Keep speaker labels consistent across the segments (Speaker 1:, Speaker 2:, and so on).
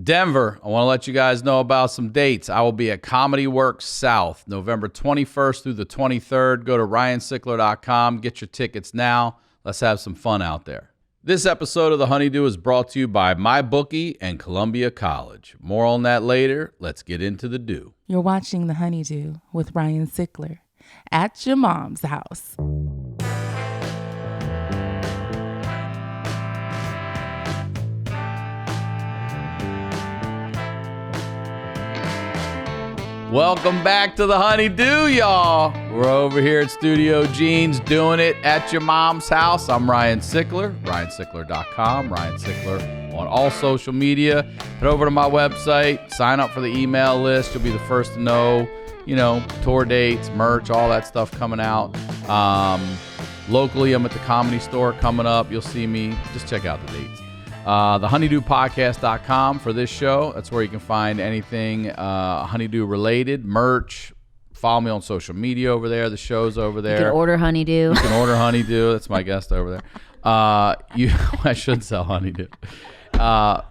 Speaker 1: Denver, I want to let you guys know about some dates. I will be at Comedy Works South, November 21st through the 23rd. Go to ryansickler.com. Get your tickets now. Let's have some fun out there. This episode of The HoneyDew is brought to you by MyBookie and Columbia College. More on that later. Let's get into the do.
Speaker 2: You're watching The HoneyDew with Ryan Sickler at your mom's house.
Speaker 1: Welcome back to The HoneyDew, y'all. We're over here at Studio Jeans doing it at your mom's house. I'm Ryan Sickler, ryansickler.com, Ryan Sickler on all social media. Head over to my website, sign up for the email list. You'll be the first to know, tour dates, merch, all that stuff coming out. Locally, I'm at the Comedy Store coming up. You'll see me. Just check out the dates. TheHoneyDewPodcast.com for this show. That's where you can find anything Honeydew related, merch. Follow me on social media over there. The show's over there.
Speaker 3: You can order Honeydew.
Speaker 1: You can order Honeydew. That's my guest over there. I should sell Honeydew.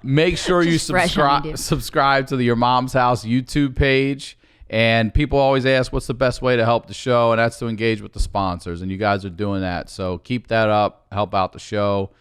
Speaker 1: Make sure you subscribe to the Your Mom's House YouTube page. And people always ask, what's the best way to help the show? And that's to engage with the sponsors. And you guys are doing that. So keep that up. Help out the show.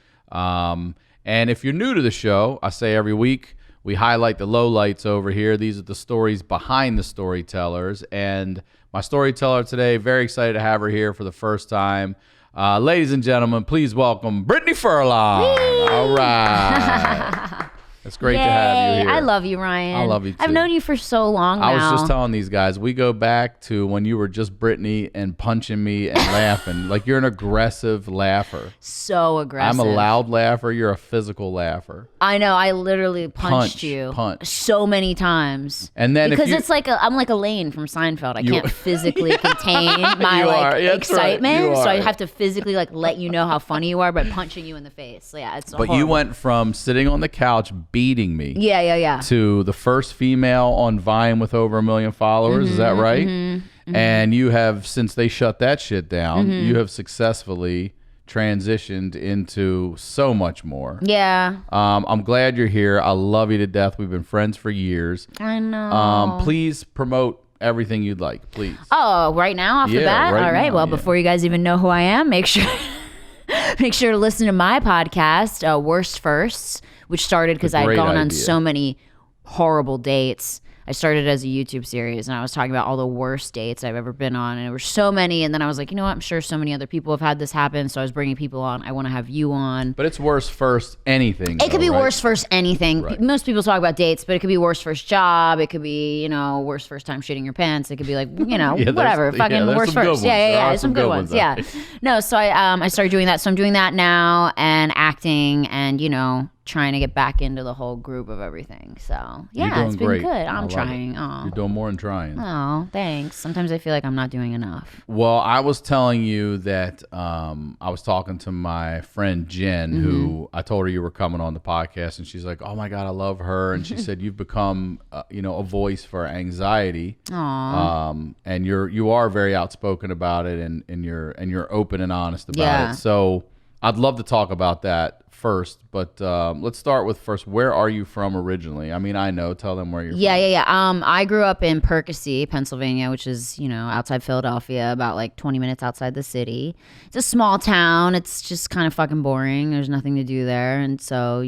Speaker 1: And if you're new to the show, I say every week, we highlight the lowlights over here. These are the stories behind the storytellers. And my storyteller today, very excited to have her here for the first time. Ladies and gentlemen, please welcome Brittany Furlan.
Speaker 3: Whee!
Speaker 1: All right. It's great to have you here.
Speaker 3: I love you, Ryan.
Speaker 1: I love you too.
Speaker 3: I've known you for so long now.
Speaker 1: I was just telling these guys, we go back to when you were just Brittany and punching me and laughing. Like, you're an aggressive laugher.
Speaker 3: So aggressive.
Speaker 1: I'm a loud laugher. You're a physical laugher.
Speaker 3: I know. I literally punched you so many times.
Speaker 1: And then
Speaker 3: because it's like I'm like Elaine from Seinfeld. I can't physically contain my excitement, right. So I have to physically let you know how funny you are by punching you in the face. Yeah, it's horrible.
Speaker 1: But you went from sitting on the couch beating me
Speaker 3: to
Speaker 1: the first female on Vine with over 1 million followers. Is that right? And you have, since they shut that shit down, you have successfully transitioned into so much more. I'm glad you're here. I love you to death. We've been friends for years.
Speaker 3: I know.
Speaker 1: Please promote everything you'd like, please.
Speaker 3: Oh, right now off the bat? All right. Well, before you guys even know who I am, make sure to listen to my podcast, Worst Firsts, which started because I had gone on so many horrible dates. I started as a YouTube series, and I was talking about all the worst dates I've ever been on, and there were so many. And then I was like, you know what? I'm sure so many other people have had this happen, so I was bringing people on. I want to have you on.
Speaker 1: But it's worst first anything.
Speaker 3: It could be worst first anything. Right. Most people talk about dates, but it could be worst first job. It could be, worst first time shitting your pants. It could be like, whatever. Fucking worst first. Yeah. Some good ones. Yeah. No, so I started doing that. So I'm doing that now and acting and, trying to get back into the whole group of everything. So it's been good. I'm trying.
Speaker 1: You're doing more than trying.
Speaker 3: Oh, thanks. Sometimes I feel like I'm not doing enough.
Speaker 1: Well, I was telling you that I was talking to my friend Jen, who I told her you were coming on the podcast, and she's like, oh my God, I love her. And she said, you've become a voice for anxiety.
Speaker 3: Aww.
Speaker 1: And you are very outspoken about it, and you're open and honest about it. So I'd love to talk about that first, but let's start with first. Where are you from originally? I mean, I know. Tell them where you're from.
Speaker 3: Yeah. I grew up in Percy, Pennsylvania, which is, outside Philadelphia, about 20 minutes outside the city. It's a small town. It's just kind of fucking boring. There's nothing to do there. And so,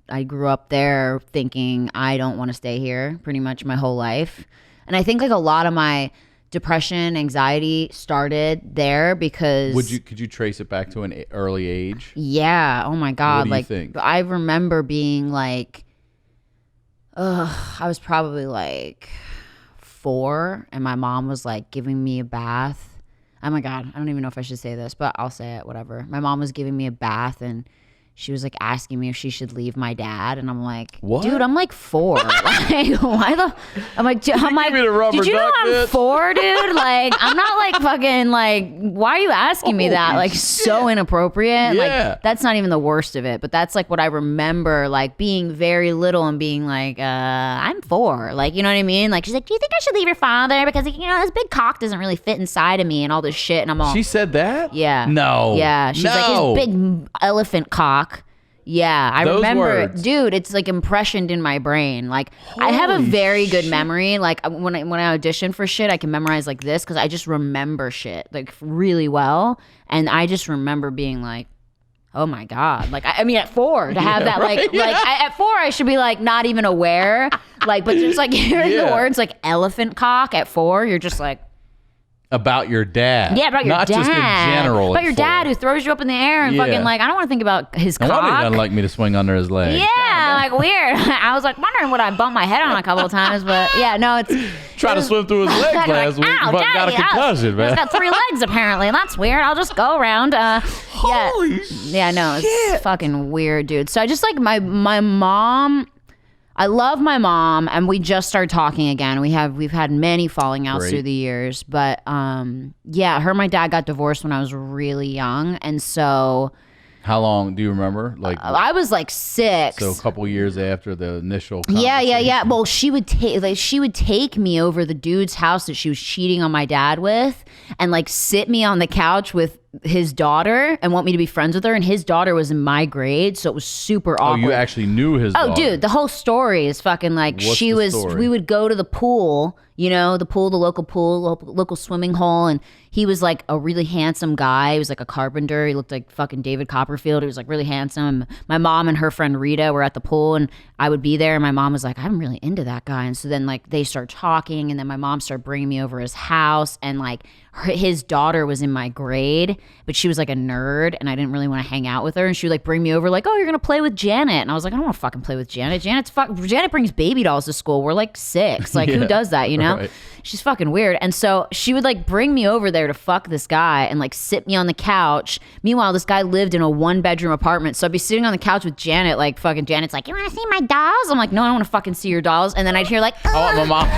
Speaker 3: I grew up there thinking I don't want to stay here pretty much my whole life. And I think a lot of my depression, anxiety started there because
Speaker 1: could you trace it back to an early age?
Speaker 3: Yeah. Oh my God.
Speaker 1: What do you think?
Speaker 3: I remember being I was probably 4, and my mom was giving me a bath. Oh my God. I don't even know if I should say this, but I'll say it, whatever. My mom was giving me a bath, and she was asking me if she should leave my dad, and I'm like,
Speaker 1: what?
Speaker 3: Dude, I'm 4. Why the? I'm like, did you know I'm 4, dude? I'm not fucking why are you asking me that? So inappropriate.
Speaker 1: Yeah.
Speaker 3: That's not even the worst of it, but that's what I remember, being very little and being I'm 4. You know what I mean? She's like, do you think I should leave your father because this big cock doesn't really fit inside of me and all this shit, and I'm all.
Speaker 1: She said that?
Speaker 3: Yeah.
Speaker 1: No.
Speaker 3: Yeah. She's his big elephant cock. Yeah, I
Speaker 1: Those
Speaker 3: remember
Speaker 1: words.
Speaker 3: it. Dude, it's like impressioned in my brain. Like I have a very good memory. Like when I audition for shit, I can memorize like this because I just remember shit like really well. And I just remember being like, oh my God. Like, I mean, at 4 to have that,
Speaker 1: right?
Speaker 3: At 4, I should be like not even aware. Like, but just like hearing the words like elephant cock at 4, you're just like,
Speaker 1: about your dad.
Speaker 3: yeah, about your
Speaker 1: Not
Speaker 3: dad.
Speaker 1: just in general.
Speaker 3: About your dad who throws you up in the air and fucking like, I don't want to think about his
Speaker 1: No
Speaker 3: cock.
Speaker 1: wonder he doesn't like me to swing under his leg.
Speaker 3: Yeah, like weird. I was like wondering what I bumped my head on a couple of times, but yeah, no, it's
Speaker 1: Trying to swim through his legs last week.
Speaker 3: Ow,
Speaker 1: But got a
Speaker 3: Daddy,
Speaker 1: concussion,
Speaker 3: He's
Speaker 1: man.
Speaker 3: got 3 legs apparently. That's weird. I'll just go around.
Speaker 1: Holy
Speaker 3: yeah, no, it's fucking weird, dude. So I just like my mom. I love my mom, and we just started talking again. We've had many falling outs through the years, but yeah, her and my dad got divorced when I was really young, and so
Speaker 1: How long do you remember? Like
Speaker 3: I was like 6.
Speaker 1: so a couple years after the initial
Speaker 3: Yeah. Well, she would take me over the dude's house that she was cheating on my dad with, and like sit me on the couch with his daughter and want me to be friends with her. And his daughter was in my grade, so it was super awkward.
Speaker 1: Oh, you actually knew his daughter.
Speaker 3: Dude, the whole story is fucking like
Speaker 1: What's the story?
Speaker 3: We would go to the pool, the local swimming hole, and he was like a really handsome guy. He was like a carpenter. He looked like fucking David Copperfield. He was like really handsome. My mom and her friend Rita were at the pool, and I would be there, and my mom was like, I'm really into that guy. And so then like they start talking, and then my mom started bringing me over his house, and like his daughter was in my grade, but she was like a nerd, and I didn't really want to hang out with her. And she would like bring me over, like, oh, you're gonna play with Janet. And I was like, I don't want to fucking play with Janet. Janet brings baby dolls to school. We're like 6. Like, who does that? You know? Right. She's fucking weird. And so she would like bring me over there to fuck this guy and like sit me on the couch. Meanwhile, this guy lived in a 1-bedroom apartment. So I'd be sitting on the couch with Janet, like fucking Janet's like, you want to see my dolls? I'm like, no, I don't want to fucking see your dolls. And then I'd hear like,
Speaker 1: I want my mom.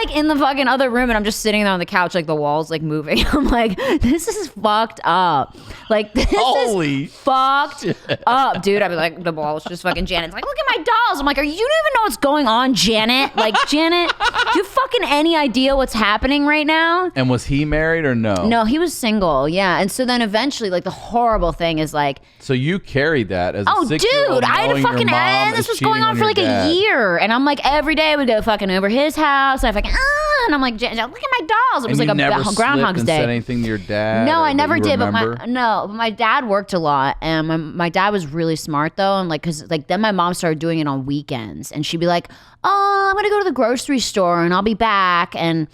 Speaker 3: Like in the fucking other room, and I'm just sitting there on the couch, like the walls like moving. I'm like, this is fucked up. Like this is fucked up, dude. I'd be like, the walls just fucking Janet's like, look at my dolls. I'm like, you don't even know what's going on, Janet. Like, Janet, do you fucking any idea what's happening right now?
Speaker 1: And was he married or no?
Speaker 3: No, he was single. Yeah, and so then eventually, like the horrible thing is like,
Speaker 1: so you carried that as a 6-year-old.
Speaker 3: Dude, I had to fucking. And this was going on for like a year, and I'm like every day I would go fucking over his house, and I'm like, and I'm like, look at my dolls. It was like a Groundhog's Day.
Speaker 1: Said anything to your dad?
Speaker 3: No, I never did. But my dad worked a lot, and my dad was really smart though, and like because like then my mom started doing it on weekends, and she'd be like, oh, I'm gonna go to the grocery store, and I'll be back, and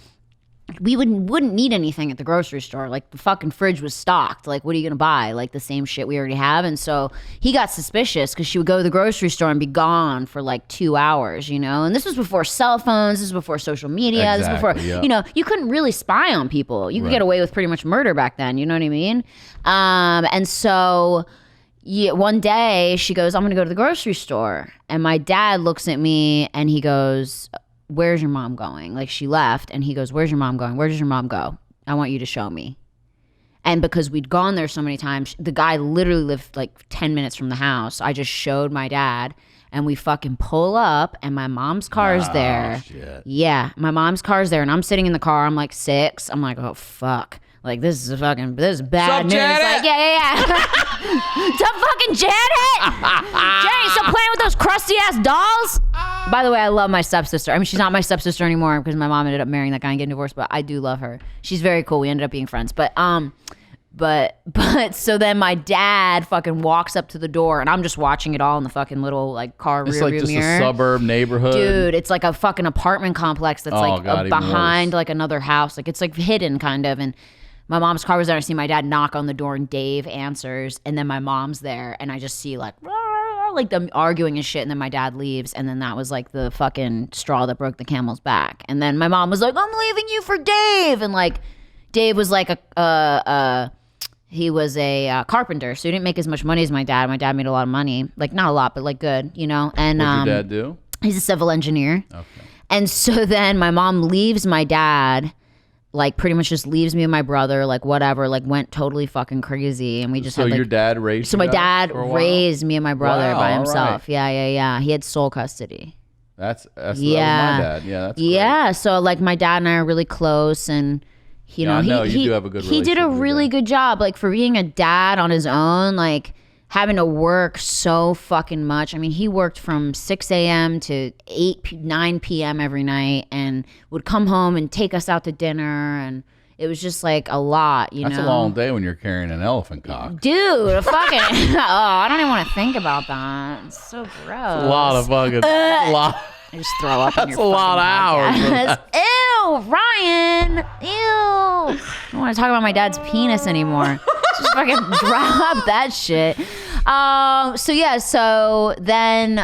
Speaker 3: we wouldn't need anything at the grocery store. Like the fucking fridge was stocked. Like, what are you gonna buy? Like the same shit we already have. And so he got suspicious because she would go to the grocery store and be gone for like 2 hours, you know. And this was before cell phones. This was before social media. This was before you know, you couldn't really spy on people. You could get away with pretty much murder back then. You know what I mean? And so one day she goes, I'm gonna go to the grocery store, and my dad looks at me and he goes, where's your mom going? Like, she left, and he goes, where's your mom going? Where does your mom go? I want you to show me. And because we'd gone there so many times, the guy literally lived like 10 minutes from the house. I just showed my dad, and we fucking pull up, and my mom's car's there.
Speaker 1: Shit.
Speaker 3: Yeah, my mom's car's there, and I'm sitting in the car. I'm like 6. I'm like, oh fuck. Like, this is bad news.
Speaker 1: Janet?
Speaker 3: Like, yeah. What's up, fucking Janet? Janet, you still playing with those crusty ass dolls? By the way, I love my stepsister. I mean, she's not my stepsister anymore because my mom ended up marrying that guy and getting divorced, but I do love her. She's very cool. We ended up being friends. But so then my dad fucking walks up to the door, and I'm just watching it all in the fucking little like car rear view mirror. It's like just
Speaker 1: a suburb neighborhood.
Speaker 3: Dude, it's like a fucking apartment complex that's behind like another house. Like, it's like hidden kind of. And my mom's car was there. I see my dad knock on the door, and Dave answers, and then my mom's there, and I just see like them arguing and shit, and then my dad leaves, and then that was like the fucking straw that broke the camel's back. And then my mom was like, I'm leaving you for Dave, and like Dave was like he was a carpenter, so he didn't make as much money as my dad. My dad made a lot of money, like not a lot, but like good, you know. And
Speaker 1: what did your dad do?
Speaker 3: He's a civil engineer.
Speaker 1: Okay.
Speaker 3: And so then my mom leaves my dad, like pretty much just leaves me and my brother, like whatever, like went totally fucking crazy, and we just had like. So
Speaker 1: your dad raised.
Speaker 3: So my dad raised me and my brother by himself.
Speaker 1: Right.
Speaker 3: Yeah. He had sole custody.
Speaker 1: That was my dad. Yeah. That's
Speaker 3: great. So like my dad and I are really close, and You know,
Speaker 1: you do have a good
Speaker 3: he did a
Speaker 1: relationship with
Speaker 3: really
Speaker 1: that.
Speaker 3: good job. Like for being a dad on his own, like having to work so fucking much. I mean, he worked from 6 a.m. to 9 p.m. every night and would come home and take us out to dinner. And it was just like a lot, you know?
Speaker 1: That's a long day when you're carrying an elephant cock.
Speaker 3: Dude, fucking, I don't even want to think about that. It's so gross.
Speaker 1: A lot of fucking,
Speaker 3: I just throw up on your
Speaker 1: That's a lot of hours.
Speaker 3: Ew, Ryan. Ew. I don't want to talk about my dad's penis anymore. Just fucking drop that shit. So then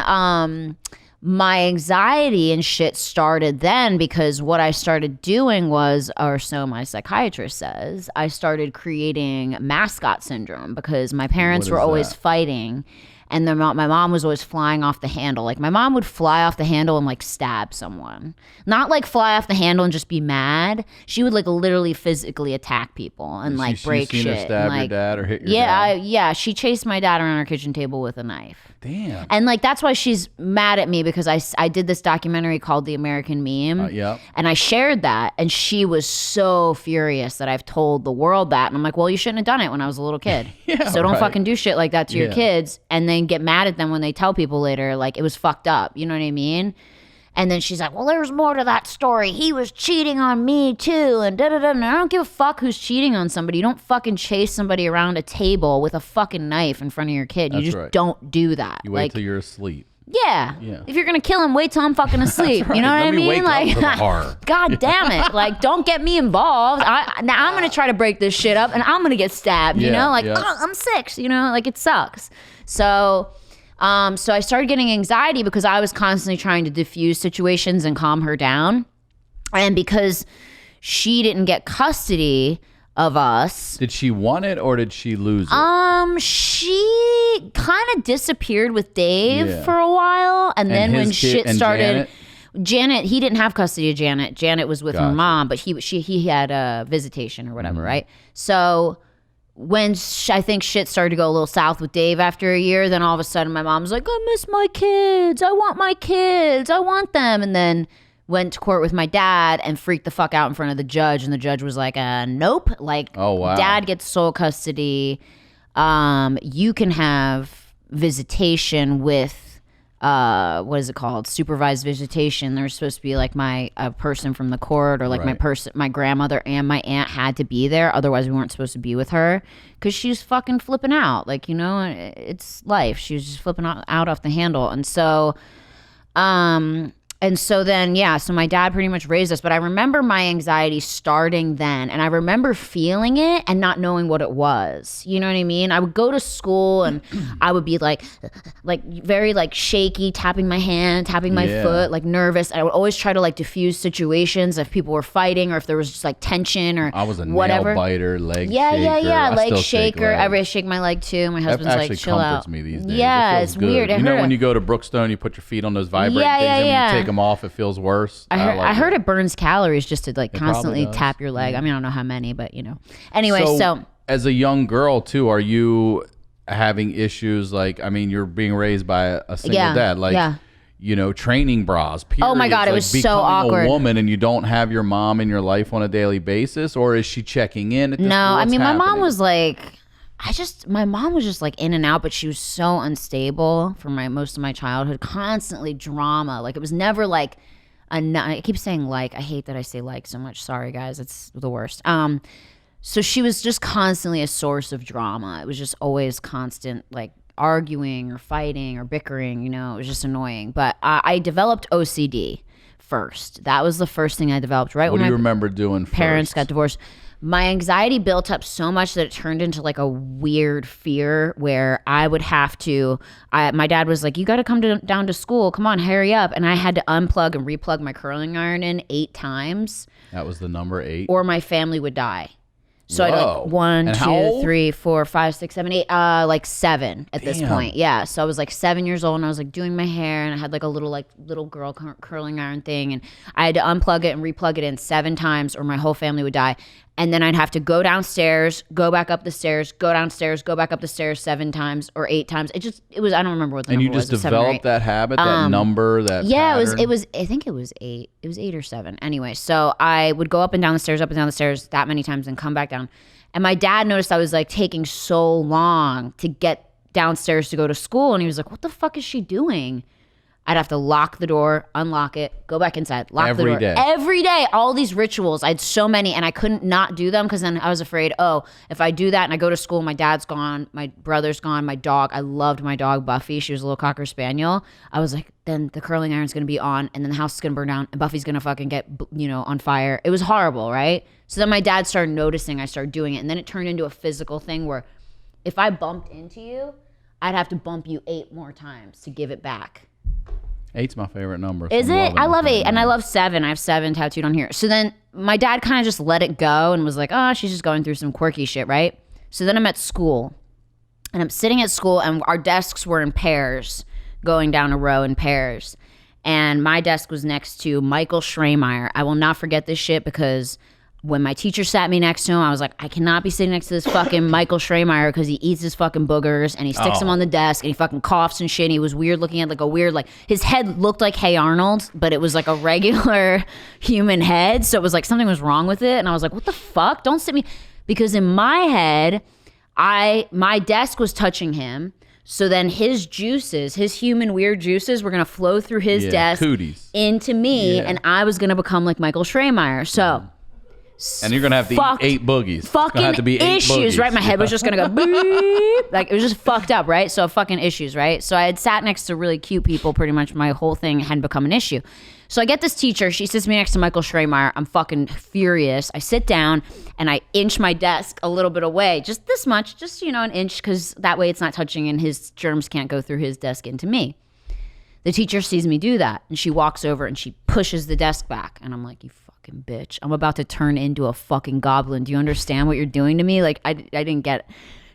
Speaker 3: my anxiety and shit started then because what I started doing was, or so my psychiatrist says, I started creating mascot syndrome because my parents were always fighting. And my mom was always flying off the handle. Like my mom would fly off the handle and like stab someone. Not like fly off the handle and just be mad. She would like literally physically attack people and like break shit.
Speaker 1: Her stab
Speaker 3: like,
Speaker 1: your dad or hit your dad?
Speaker 3: Yeah. She chased my dad around our kitchen table with a knife.
Speaker 1: Damn.
Speaker 3: And like that's why she's mad at me because I did this documentary called The American Meme.
Speaker 1: Yep.
Speaker 3: And I shared that and she was so furious that I've told the world that. And I'm like, well, you shouldn't have done it when I was a little kid. So don't fucking do shit like that to your kids and then get mad at them when they tell people later like it was fucked up. You know what I mean? And then she's like, well, there's more to that story. He was cheating on me too. And da-da-da. And I don't give a fuck who's cheating on somebody. You don't fucking chase somebody around a table with a fucking knife in front of your kid. You just don't do that.
Speaker 1: You wait till you're asleep.
Speaker 3: Yeah. If you're going to kill him, wait till I'm fucking asleep. You know what I mean?
Speaker 1: Like,
Speaker 3: God damn it. Like, don't get me involved. Now I'm going to try to break this shit up and I'm going to get stabbed, you know? Like, oh, I'm 6, you know? Like, it sucks. So I started getting anxiety because I was constantly trying to diffuse situations and calm her down. And because she didn't get custody of us.
Speaker 1: Did she want it or did she lose it?
Speaker 3: She kind of disappeared with Dave for a while. And then when shit started... Janet, he didn't have custody of Janet. Janet was with her mom, but he had a visitation or whatever, right? So... when I think shit started to go a little south with Dave after a year, then all of a sudden my mom was like, I miss my kids. I want my kids. I want them. And then went to court with my dad and freaked the fuck out in front of the judge. And the judge was like, nope. Like,
Speaker 1: oh, wow.
Speaker 3: Dad gets sole custody. You can have visitation with, what is it called? Supervised visitation. There's supposed to be like a person from the court or like my grandmother and my aunt had to be there. Otherwise we weren't supposed to be with her because she's fucking flipping out. Like, you know, it's life. She was just flipping out off the handle. And so then, so my dad pretty much raised us, but I remember my anxiety starting then, and I remember feeling it and not knowing what it was. You know what I mean? I would go to school and I would be like very like shaky, tapping my hand, tapping my foot, like nervous. And I would always try to like diffuse situations if people were fighting or if there was just like tension or
Speaker 1: I was a
Speaker 3: whatever.
Speaker 1: Nail biter, leg shaker.
Speaker 3: Yeah, leg shaker.
Speaker 1: Shake
Speaker 3: I shake my leg too. My husband's like, chill out.
Speaker 1: That actually comforts me these days.
Speaker 3: Yeah, it's
Speaker 1: good.
Speaker 3: weird.
Speaker 1: You know when you go to Brookstone, you put your feet on those vibrating things and when you take them off, it feels worse.
Speaker 3: I heard it burns calories just to like constantly tap your leg. I mean, I don't know how many, but you know. Anyway, so
Speaker 1: as a young girl too, are you having issues like, I mean, you're being raised by a single dad, like, you know, training bras, periods,
Speaker 3: oh my God, it was so awkward.
Speaker 1: A woman and you don't have your mom in your life on a daily basis, or is she checking in?
Speaker 3: No, I mean, my mom was like, my mom was just like in and out, but she was so unstable for most of my childhood, constantly drama. Like it was never like, I keep saying like, I hate that I say like so much. Sorry guys, it's the worst. So she was just constantly a source of drama. It was just always constant like arguing or fighting or bickering, you know, it was just annoying. But I developed OCD first. That was the first thing I developed right
Speaker 1: when
Speaker 3: my
Speaker 1: you remember doing
Speaker 3: parents got divorced. My anxiety built up so much that it turned into like a weird fear where I would have to, my dad was like, you got to come down to school. Come on, hurry up. And I had to unplug and replug my curling iron in 8 times.
Speaker 1: That was the number 8?
Speaker 3: Or my family would die. So I like 1, 2, 3, 4, 5, 6, 7, 8, like 7 at this point. Yeah. So I was like 7 years old and I was like doing my hair and I had like a little girl curling iron thing and I had to unplug it and replug it in 7 times or my whole family would die. And then I'd have to go downstairs, go back up the stairs, go downstairs, go back up the stairs 7 times or 8 times. I don't remember what the number was.
Speaker 1: And you just developed that habit, that number, that pattern?
Speaker 3: It was, I think it was 8. It was 8 or 7. Anyway, so I would go up and down the stairs that many times and come back down. And my dad noticed I was like taking so long to get downstairs to go to school. And he was like, what the fuck is she doing? I'd have to lock the door, unlock it, go back inside, lock the door. Every day, all these rituals. I had so many, and I couldn't not do them because then I was afraid, if I do that and I go to school, my dad's gone, my brother's gone, my dog. I loved my dog, Buffy. She was a little Cocker Spaniel. I was like, then the curling iron's going to be on, and then the house is going to burn down, and Buffy's going to fucking get, on fire. It was horrible, right? So then my dad started noticing I started doing it, and then it turned into a physical thing where if I bumped into you, I'd have to bump you 8 more times to give it back.
Speaker 1: 8's my favorite number.
Speaker 3: Is it? I love 8 and I love 7. I have 7 tattooed on here. So then my dad kind of just let it go and was like, she's just going through some quirky shit, right? So then I'm at school and I'm sitting at school and our desks were in pairs, going down a row in pairs. And my desk was next to Michael Schremeyer. I will not forget this shit because when my teacher sat me next to him, I was like, I cannot be sitting next to this fucking Michael Schremeyer because he eats his fucking boogers and he sticks them on the desk and he fucking coughs and shit. And he was weird looking at his head looked like Hey Arnold, but it was like a regular human head. So it was like something was wrong with it. And I was like, what the fuck? Don't sit me. Because in my head, my desk was touching him. So then his human weird juices were going to flow through his desk into me. And I was going to become like Michael Schremeyer. So...
Speaker 1: And you're going to have to eat 8 boogies.
Speaker 3: Fucking
Speaker 1: have to be 8
Speaker 3: issues,
Speaker 1: boogies.
Speaker 3: right? My head was just going to go beep. Like, it was just fucked up, right? So fucking issues, right? So I had sat next to really cute people. Pretty much my whole thing had become an issue. So I get this teacher. She sits me next to Michael Schremeyer. I'm fucking furious. I sit down and I inch my desk a little bit away. Just this much. Just, an inch because that way it's not touching and his germs can't go through his desk into me. The teacher sees me do that and she walks over and she pushes the desk back. And I'm like, you fucking bitch. I'm about to turn into a fucking goblin. Do you understand what you're doing to me? Like, I didn't get it.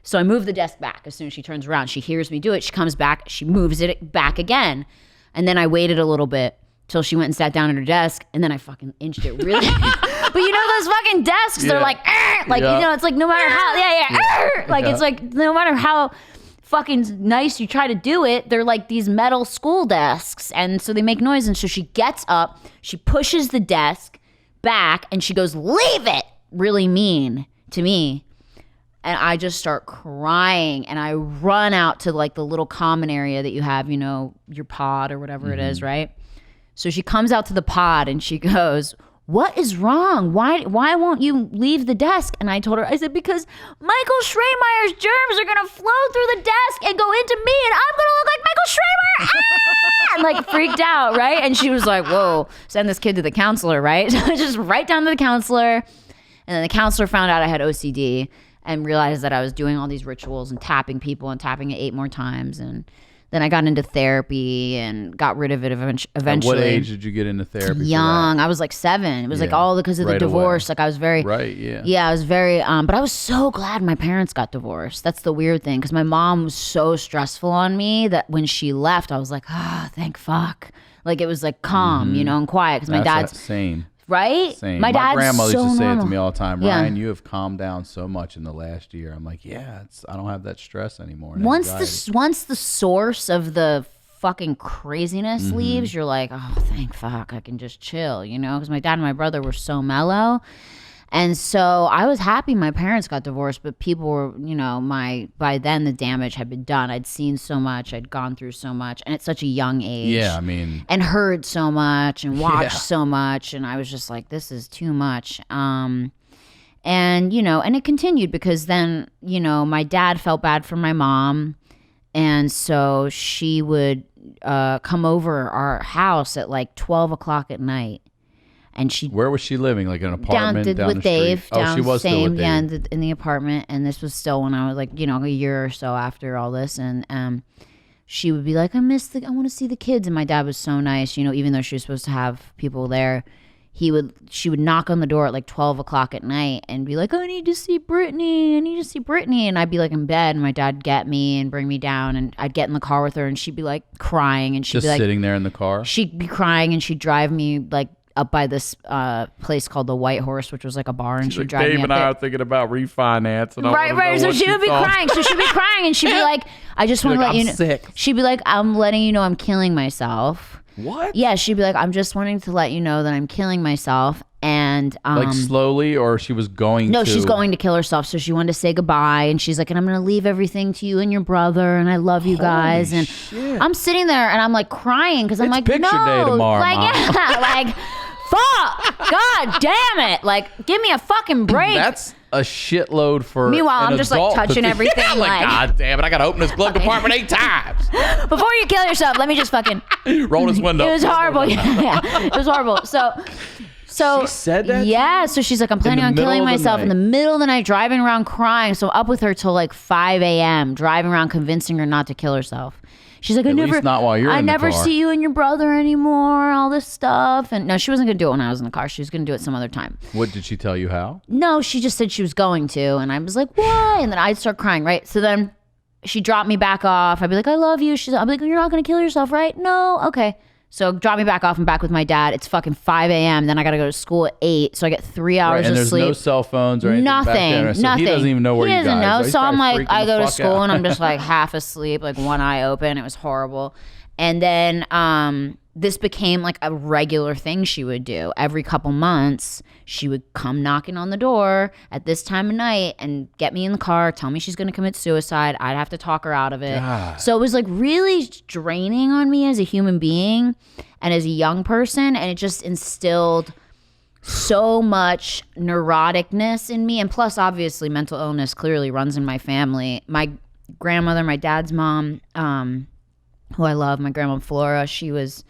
Speaker 3: So I move the desk back. As soon as she turns around, she hears me do it. She comes back. She moves it back again. And then I waited a little bit till she went and sat down at her desk. And then I fucking inched it really. But those fucking desks, they're like, it's like no matter how, like it's like no matter how fucking nice you try to do it, they're like these metal school desks. And so they make noise. And so she gets up, she pushes the desk back and she goes, leave it, really mean to me. And I just start crying and I run out to like the little common area that you have, your pod or whatever it is, right? So she comes out to the pod and she goes, what is wrong? Why won't you leave the desk? And I told her, I said, because Michael Schreemeyer's germs are going to flow through the desk and go into me and I'm going to look like Michael Schremeyer. And like freaked out, right? And she was like, whoa, send this kid to the counselor, right? So just right down to the counselor. And then the counselor found out I had OCD and realized that I was doing all these rituals and tapping people and tapping it 8 more times. And then I got into therapy and got rid of it eventually.
Speaker 1: At what age did you get into therapy?
Speaker 3: Young. I was like 7. It was like all because of the divorce. Away. Like I was very...
Speaker 1: Right, yeah.
Speaker 3: Yeah, I was very... but I was so glad my parents got divorced. That's the weird thing because my mom was so stressful on me that when she left, I was like, thank fuck. Like it was like calm, and quiet because my dad's...
Speaker 1: Same.
Speaker 3: Right?
Speaker 1: Same.
Speaker 3: My
Speaker 1: grandmother
Speaker 3: so
Speaker 1: used to say
Speaker 3: normal.
Speaker 1: it to me all the time. Ryan, you have calmed down so much in the last year. I'm like, I don't have that stress anymore.
Speaker 3: Once the source of the fucking craziness leaves, you're like, thank fuck, I can just chill, because my dad and my brother were so mellow. And so I was happy my parents got divorced, but people were, by then the damage had been done. I'd seen so much, I'd gone through so much, and at such a young age.
Speaker 1: Yeah, I mean.
Speaker 3: And heard so much and watched so much, and I was just like, this is too much. And, and it continued because then, my dad felt bad for my mom, and so she would come over our house at like 12 o'clock at night. And
Speaker 1: where was she living? Like an apartment down
Speaker 3: with
Speaker 1: the
Speaker 3: Dave,
Speaker 1: street? She was still with Dave.
Speaker 3: Yeah, in the apartment. And this was still when I was like, a year or so after all this. And she would be like, I want to see the kids. And my dad was so nice, even though she was supposed to have people there. She would knock on the door at like 12 o'clock at night and be like, I need to see Brittany. And I'd be like in bed and my dad'd get me and bring me down and I'd get in the car with her and she'd be like crying and she'd
Speaker 1: just
Speaker 3: be like
Speaker 1: sitting there in the car.
Speaker 3: She'd be crying and she'd drive me like up by this place called the White Horse, which was like a bar, and she'd drive
Speaker 1: Dave
Speaker 3: me up
Speaker 1: and I
Speaker 3: there.
Speaker 1: are thinking about refinance. And
Speaker 3: Right. So she would be crying. So she'd be crying, and she'd be like, "I just want to let you know."
Speaker 1: Sick.
Speaker 3: She'd be like, "I'm letting you know I'm killing myself."
Speaker 1: What?
Speaker 3: Yeah, she'd be like, "I'm just wanting to let you know that I'm killing myself." And
Speaker 1: like slowly, or she was going
Speaker 3: no,
Speaker 1: to?
Speaker 3: she's going to kill herself. So she wanted to say goodbye, and she's like, "And I'm going to leave everything to you and your brother, and I love you guys." And
Speaker 1: shit.
Speaker 3: I'm sitting there, and I'm like crying because I'm like,
Speaker 1: picture
Speaker 3: "No,
Speaker 1: day tomorrow,
Speaker 3: like,
Speaker 1: Mom."
Speaker 3: yeah, like, fuck, god damn it, like, give me a fucking break."
Speaker 1: That's a shitload for.
Speaker 3: Meanwhile,
Speaker 1: an
Speaker 3: I'm just like
Speaker 1: adult
Speaker 3: touching
Speaker 1: to
Speaker 3: everything,
Speaker 1: Yeah,
Speaker 3: like,
Speaker 1: God damn it! I gotta open this glove compartment 8 times.
Speaker 3: Before you kill yourself, let me just fucking
Speaker 1: Roll this window.
Speaker 3: It was horrible. Yeah, it was horrible. So
Speaker 1: she said that?
Speaker 3: Yeah. So she's like, I'm planning on killing myself in the middle of the night, driving around crying. So up with her till like 5 a.m., driving around convincing her not to kill herself. She's like,
Speaker 1: At least not while you're in the
Speaker 3: never
Speaker 1: car.
Speaker 3: see you and your brother anymore, all this stuff. And no, she wasn't going to do it when I was in the car. She was going to do it some other time.
Speaker 1: What did she tell you how?
Speaker 3: No, she just said she was going to. And I was like, why? And then I'd start crying, right? So then she dropped me back off. I'd be like, I love you. I'd be like, you're not going to kill yourself, right? No. Okay. So drop me back off and back with my dad. It's fucking 5 a.m. Then I got to go to school at 8. So I get 3 hours
Speaker 1: and
Speaker 3: of
Speaker 1: there's
Speaker 3: sleep.
Speaker 1: no cell phones or anything back then. So
Speaker 3: Nothing.
Speaker 1: He doesn't even know where you guys
Speaker 3: He doesn't know.
Speaker 1: are.
Speaker 3: So I'm like, I go to
Speaker 1: fuck
Speaker 3: school
Speaker 1: out.
Speaker 3: and I'm just like half asleep, like one eye open. It was horrible. And then this became like a regular thing she would do. Every couple months, she would come knocking on the door at this time of night and get me in the car, tell me she's going to commit suicide. I'd have to talk her out of it.
Speaker 1: God.
Speaker 3: So it was like really draining on me as a human being and as a young person. And it just instilled so much neuroticness in me. And plus, obviously, mental illness clearly runs in my family. My grandmother, my dad's mom, who I love, my grandma Flora, she was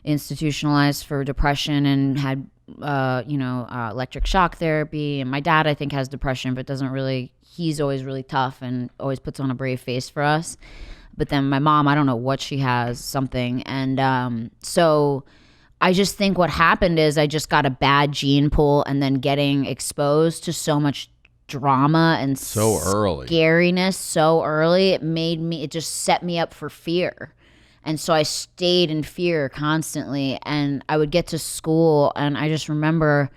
Speaker 3: institutionalized for depression and had, electric shock therapy. And my dad, I think, has depression, but he's always really tough and always puts on a brave face for us. But then my mom, I don't know what she has, something. And so I just think what happened is I just got a bad gene pool, and then getting exposed to so much drama and
Speaker 1: so early
Speaker 3: scariness so early, it just set me up for fear. And so I stayed in fear constantly, and I would get to school and I just remember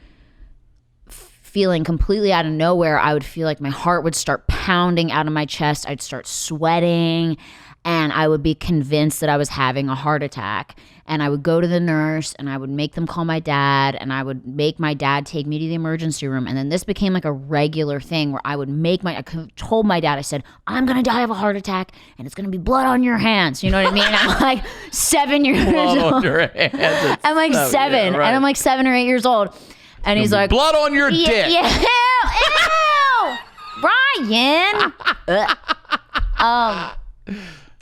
Speaker 3: feeling completely out of nowhere. I would feel like my heart would start pounding out of my chest. I'd start sweating, and I would be convinced that I was having a heart attack. And I would go to the nurse, and I would make them call my dad, and I would make my dad take me to the emergency room. And then this became like a regular thing where I told my dad, I said, I'm going to die of a heart attack, and it's going to be blood on your hands. You know what I mean? I'm like 7 years
Speaker 1: blood
Speaker 3: old.
Speaker 1: on your hands.
Speaker 3: I'm like 7,
Speaker 1: yeah, right.
Speaker 3: And I'm like 7 or 8 years old. And he's like,
Speaker 1: blood on your dick.
Speaker 3: Yeah, ew, Brian.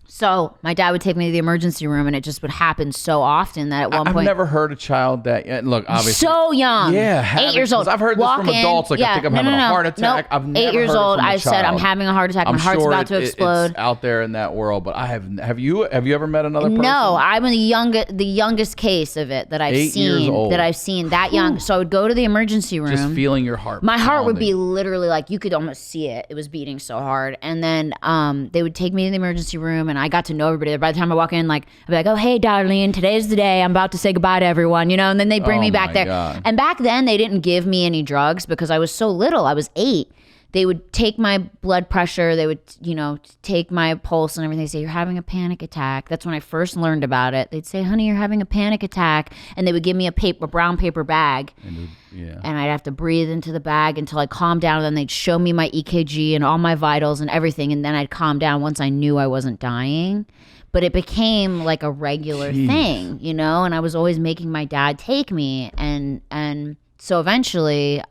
Speaker 3: So my dad would take me to the emergency room, and it just would happen so often that at one point,
Speaker 1: I've never heard a child that. Look, obviously,
Speaker 3: so young,
Speaker 1: yeah,
Speaker 3: 8 years old.
Speaker 1: I've heard this from adults. Like, I think I'm having a heart attack.
Speaker 3: Nope.
Speaker 1: I've never
Speaker 3: 8 years
Speaker 1: heard it
Speaker 3: old.
Speaker 1: from a
Speaker 3: I said, I'm
Speaker 1: child.
Speaker 3: having a heart attack. My heart's
Speaker 1: sure
Speaker 3: about to explode.
Speaker 1: It's out there in that world, but I haven't. Have you ever met another person?
Speaker 3: No, I'm the youngest case of it that I've
Speaker 1: 8 years
Speaker 3: seen.
Speaker 1: old.
Speaker 3: That I've seen that young. So I would go to the emergency room.
Speaker 1: Just feeling your heart.
Speaker 3: My heart would be
Speaker 1: pounding.
Speaker 3: literally like, you could almost see it. It was beating so hard. And then they would take me to the emergency room, and I got to know everybody there. By the time I walk in, like, I'd be like, oh, hey, darling, today's the day. I'm about to say goodbye to everyone, And then they bring me back there.
Speaker 1: God.
Speaker 3: And back then, they didn't give me any drugs because I was so little. I was 8. They would take my blood pressure. They would, take my pulse and everything. They'd say, you're having a panic attack. That's when I first learned about it. They'd say, honey, you're having a panic attack. And they would give me a brown paper bag. And I'd have to breathe into the bag until I calmed down. And then they'd show me my EKG and all my vitals and everything. And then I'd calm down once I knew I wasn't dying. But it became like a regular thing, and I was always making my dad take me. And so eventually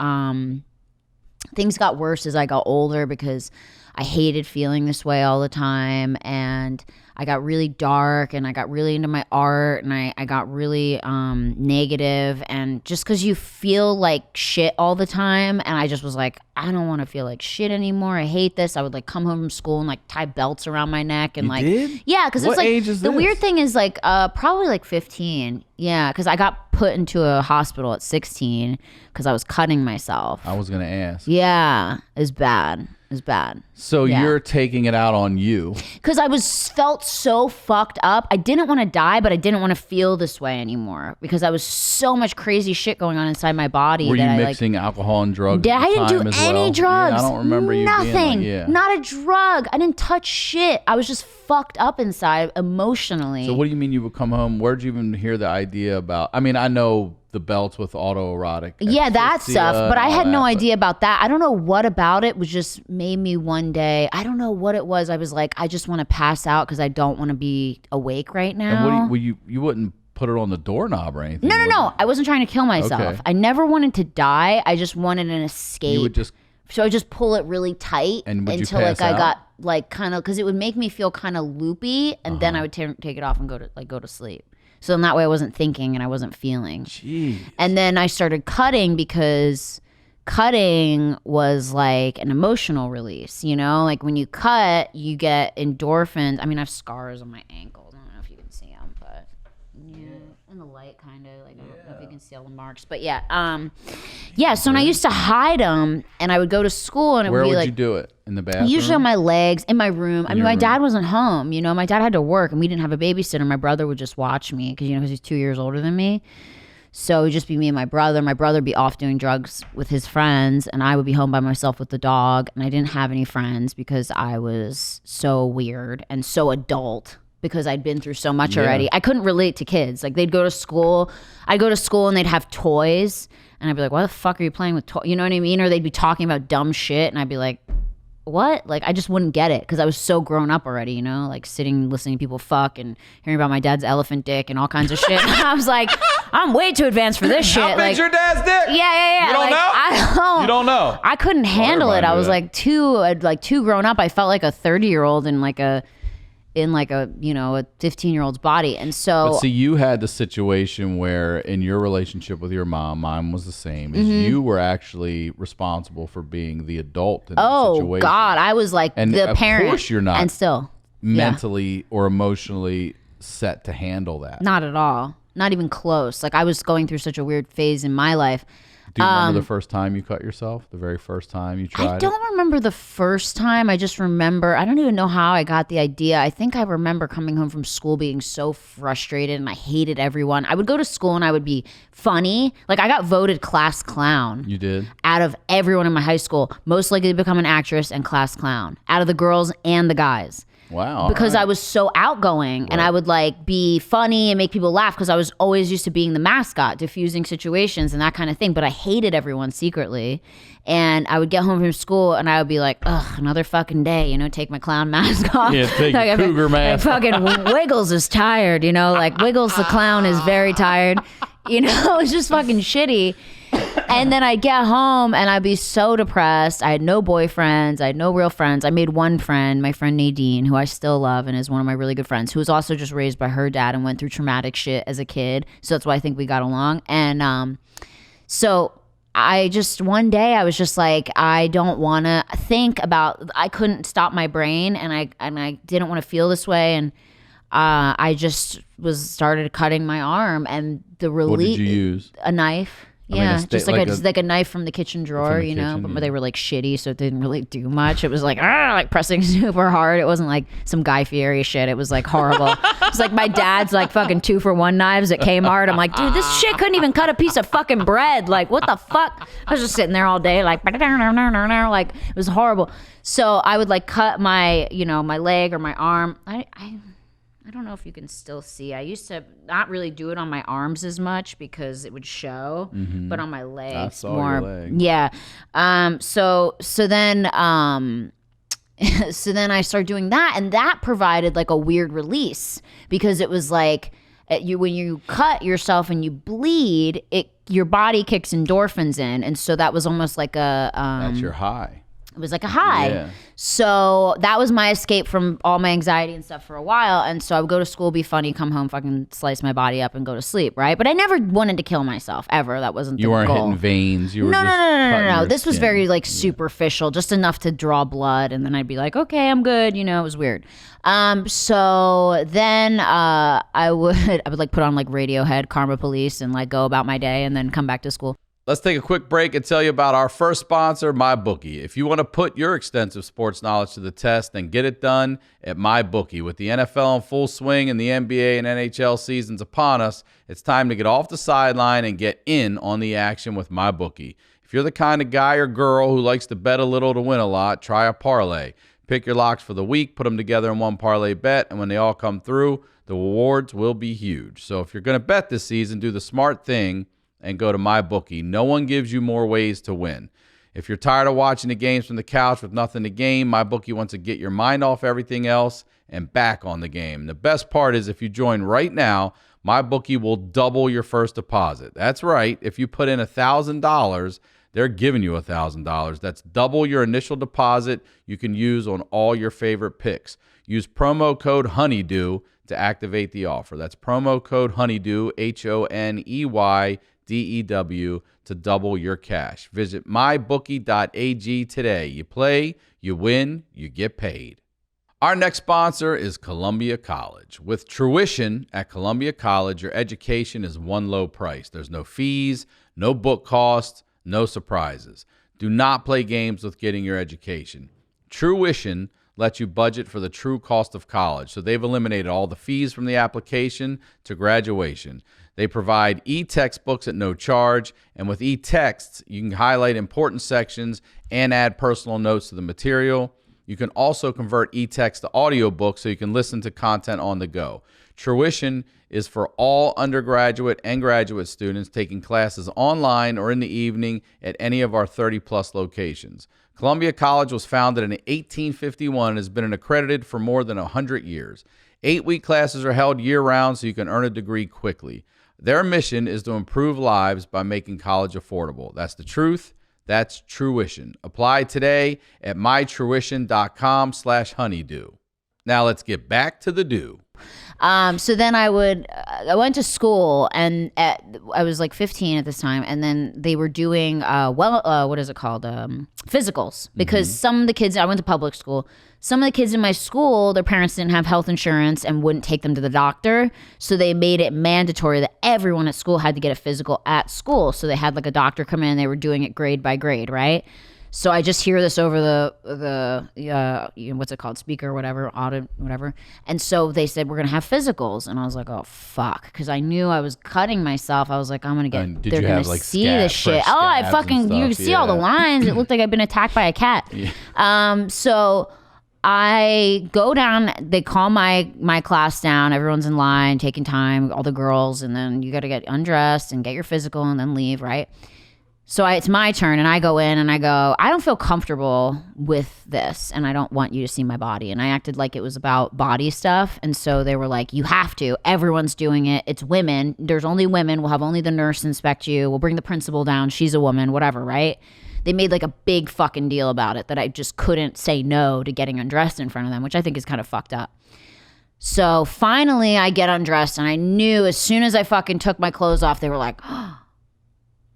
Speaker 3: things got worse as I got older because I hated feeling this way all the time. And I got really dark, and I got really into my art, and I got really negative. And just because you feel like shit all the time, and I just was like, I don't want to feel like shit anymore. I hate this. I would like come home from school and like tie belts around my neck and
Speaker 1: did?
Speaker 3: Yeah, because it's
Speaker 1: What
Speaker 3: like
Speaker 1: age is
Speaker 3: the
Speaker 1: this?
Speaker 3: weird thing is like probably like 15. Yeah, because I got put into a hospital at 16 because I was cutting myself.
Speaker 1: I was gonna ask.
Speaker 3: Yeah, it's bad. It's bad.
Speaker 1: So
Speaker 3: Yeah.
Speaker 1: you're taking it out on you.
Speaker 3: Because I felt felt so fucked up. I didn't want to die, but I didn't want to feel this way anymore because I was so much crazy shit going on inside my body.
Speaker 1: Were you mixing alcohol and drugs?
Speaker 3: I didn't do any drugs.
Speaker 1: Yeah, I don't remember you
Speaker 3: Nothing.
Speaker 1: being like,
Speaker 3: Not a drug. I didn't touch shit. I was just fucked up inside emotionally.
Speaker 1: So what do you mean you would come home? Where'd you even hear the idea about? I mean, I know the belts with autoerotic.
Speaker 3: Yeah, that stuff. But I had no idea about that. I don't know what about it was just made me one day. I don't know what it was. I was like, I just want to pass out because I don't want to be awake right now.
Speaker 1: And what do you wouldn't put it on the doorknob or anything?
Speaker 3: No. I wasn't trying to kill myself.
Speaker 1: Okay.
Speaker 3: I never wanted to die. I just wanted an escape.
Speaker 1: You would just.
Speaker 3: So I just pull it really tight until like I got like kind of because it would make me feel kind of loopy, and then I would take it off and go to sleep. So in that way I wasn't thinking and I wasn't feeling.
Speaker 1: Jeez.
Speaker 3: And then I started cutting because cutting was like an emotional release, you know? Like when you cut, you get endorphins. I mean, I have scars on my ankles. I don't know if you can see them, but yeah, in the light kind of. Like I don't know if you can see all the marks, but yeah. So when I used to hide them and I would go to school and it would be like.
Speaker 1: Where would you do it? In the bathroom?
Speaker 3: Usually on my legs, in my room. I mean, my dad wasn't home. You know, my dad had to work and we didn't have a babysitter. My brother would just watch me because he's 2 years older than me. So it would just be me and my brother. My brother would be off doing drugs with his friends and I would be home by myself with the dog. And I didn't have any friends because I was so weird and so adult because I'd been through so much already. I couldn't relate to kids. Like they'd go to school. I'd go to school and they'd have toys. And I'd be like, why the fuck are you playing with toys? You know what I mean? Or they'd be talking about dumb shit. And I'd be like, what? Like, I just wouldn't get it because I was so grown up already, you know, like sitting, listening to people fuck and hearing about my dad's elephant dick and all kinds of shit. I was like, I'm way too advanced for this shit.
Speaker 1: How big's your dad's dick?
Speaker 3: Yeah.
Speaker 1: You don't know? You don't know?
Speaker 3: I couldn't handle it. I was like too grown up. I felt like a 30-year-old in like a 15-year-old's body. And so
Speaker 1: but see, you had the situation where in your relationship with your mine was the same, is you were actually responsible for being the adult in that situation.
Speaker 3: Oh God, I was like the parent.
Speaker 1: Of course you're not
Speaker 3: and still
Speaker 1: mentally or emotionally set to handle that.
Speaker 3: Not at all. Not even close. Like I was going through such a weird phase in my life.
Speaker 1: Do you remember the first time you cut yourself? The very first time you tried it?
Speaker 3: I don't remember the first time. I just remember, I don't even know how I got the idea. I think I remember coming home from school being so frustrated and I hated everyone. I would go to school and I would be funny. Like I got voted class clown.
Speaker 1: You did?
Speaker 3: Out of everyone in my high school, most likely to become an actress and class clown. Out of the girls and the guys.
Speaker 1: Wow.
Speaker 3: Because I was so outgoing and I would like be funny and make people laugh because I was always used to being the mascot, diffusing situations and that kind of thing. But I hated everyone secretly. And I would get home from school and I would be like, ugh, another fucking day, you know, take my clown mask off.
Speaker 1: Yeah, take your cougar mask
Speaker 3: off. Fucking Wiggles is tired, you know, like Wiggles the clown is very tired. You know, it's just fucking shitty. And then I'd get home and I'd be so depressed. I had no boyfriends. I had no real friends. I made one friend, my friend Nadine, who I still love and is one of my really good friends, who was also just raised by her dad and went through traumatic shit as a kid. So that's why I think we got along. And so I just, one day I was just like, I don't want to think about, I couldn't stop my brain and I didn't want to feel this way. And I just started cutting my arm and the relief. What did
Speaker 1: you use?
Speaker 3: A knife. Yeah, just like a knife from the kitchen drawer, you know, but they were like shitty, so it didn't really do much. It was like pressing super hard. It wasn't like some Guy Fieri shit. It was like horrible. It's like my dad's like fucking 2-for-1 knives at Kmart. I'm like, dude, this shit couldn't even cut a piece of fucking bread. Like, what the fuck? I was just sitting there all day, like it was horrible. So I would like cut my, you know, my leg or my arm. I don't know if you can still see. I used to not really do it on my arms as much because it would show, but on my legs more.
Speaker 1: Your leg.
Speaker 3: Yeah. So then I started doing that, and that provided like a weird release because it was like when you cut yourself and you bleed, your body kicks endorphins in, and so that was almost like a
Speaker 1: that's your high.
Speaker 3: It was like a high.
Speaker 1: Yeah.
Speaker 3: So that was my escape from all my anxiety and stuff for a while. And so I would go to school, be funny, come home, fucking slice my body up and go to sleep, right? But I never wanted to kill myself, ever. That wasn't the goal.
Speaker 1: You weren't hitting veins. You were
Speaker 3: No. This was very like superficial, just enough to draw blood. And then I'd be like, okay, I'm good. You know, it was weird. So then I would like put on like Radiohead, Karma Police and like go about my day and then come back to school.
Speaker 1: Let's take a quick break and tell you about our first sponsor, MyBookie. If you want to put your extensive sports knowledge to the test, then get it done at MyBookie. With the NFL in full swing and the NBA and NHL seasons upon us, it's time to get off the sideline and get in on the action with MyBookie. If you're the kind of guy or girl who likes to bet a little to win a lot, try a parlay. Pick your locks for the week, put them together in one parlay bet, and when they all come through, the rewards will be huge. So if you're going to bet this season, do the smart thing and go to MyBookie. No one gives you more ways to win. If you're tired of watching the games from the couch with nothing to gain, MyBookie wants to get your mind off everything else and back on the game. The best part is if you join right now, MyBookie will double your first deposit. That's right. If you put in $1,000, they're giving you $1,000. That's double your initial deposit you can use on all your favorite picks. Use promo code HoneyDew to activate the offer. That's promo code HoneyDew, HoneyDew, to double your cash. Visit mybookie.ag today. You play, you win, you get paid. Our next sponsor is Columbia College. With Truition at Columbia College, your education is one low price. There's no fees, no book costs, no surprises. Do not play games with getting your education. Truition lets you budget for the true cost of college. So they've eliminated all the fees from the application to graduation. They provide e-textbooks at no charge, and with e-texts, you can highlight important sections and add personal notes to the material. You can also convert e-text to audiobooks so you can listen to content on the go. Truition is for all undergraduate and graduate students taking classes online or in the evening at any of our 30-plus locations. Columbia College was founded in 1851 and has been accredited for more than 100 years. 8-week classes are held year-round so you can earn a degree quickly. Their mission is to improve lives by making college affordable. That's the truth. That's Truition. Apply today at mytruition.com/honeydew. Now let's get back to the do.
Speaker 3: So then I went to school, and I was like 15 at this time, and then they were doing what is it called, physicals, because some of the kids, I went to public school, some of the kids in my school, their parents didn't have health insurance and wouldn't take them to the doctor, so they made it mandatory that everyone at school had to get a physical at school. So they had like a doctor come in, and they were doing it grade by grade, right? So I just hear this over the what's it called, speaker or whatever, audit, whatever. And so they said, we're going to have physicals. And I was like, oh, fuck. Because I knew I was cutting myself. I was like, I'm going to get, they're going to like see this shit. Oh, I fucking, you can see all the lines. It looked like I'd been attacked by a cat. Yeah. So I go down, they call my class down. Everyone's in line, taking time, all the girls. And then you got to get undressed and get your physical and then leave, right? So it's my turn, and I go in and I go, I don't feel comfortable with this, and I don't want you to see my body. And I acted like it was about body stuff. And so they were like, you have to. Everyone's doing it. It's women. There's only women. We'll have only the nurse inspect you. We'll bring the principal down. She's a woman, whatever, right? They made like a big fucking deal about it that I just couldn't say no to getting undressed in front of them, which I think is kind of fucked up. So finally I get undressed, and I knew as soon as I fucking took my clothes off, they were like, oh.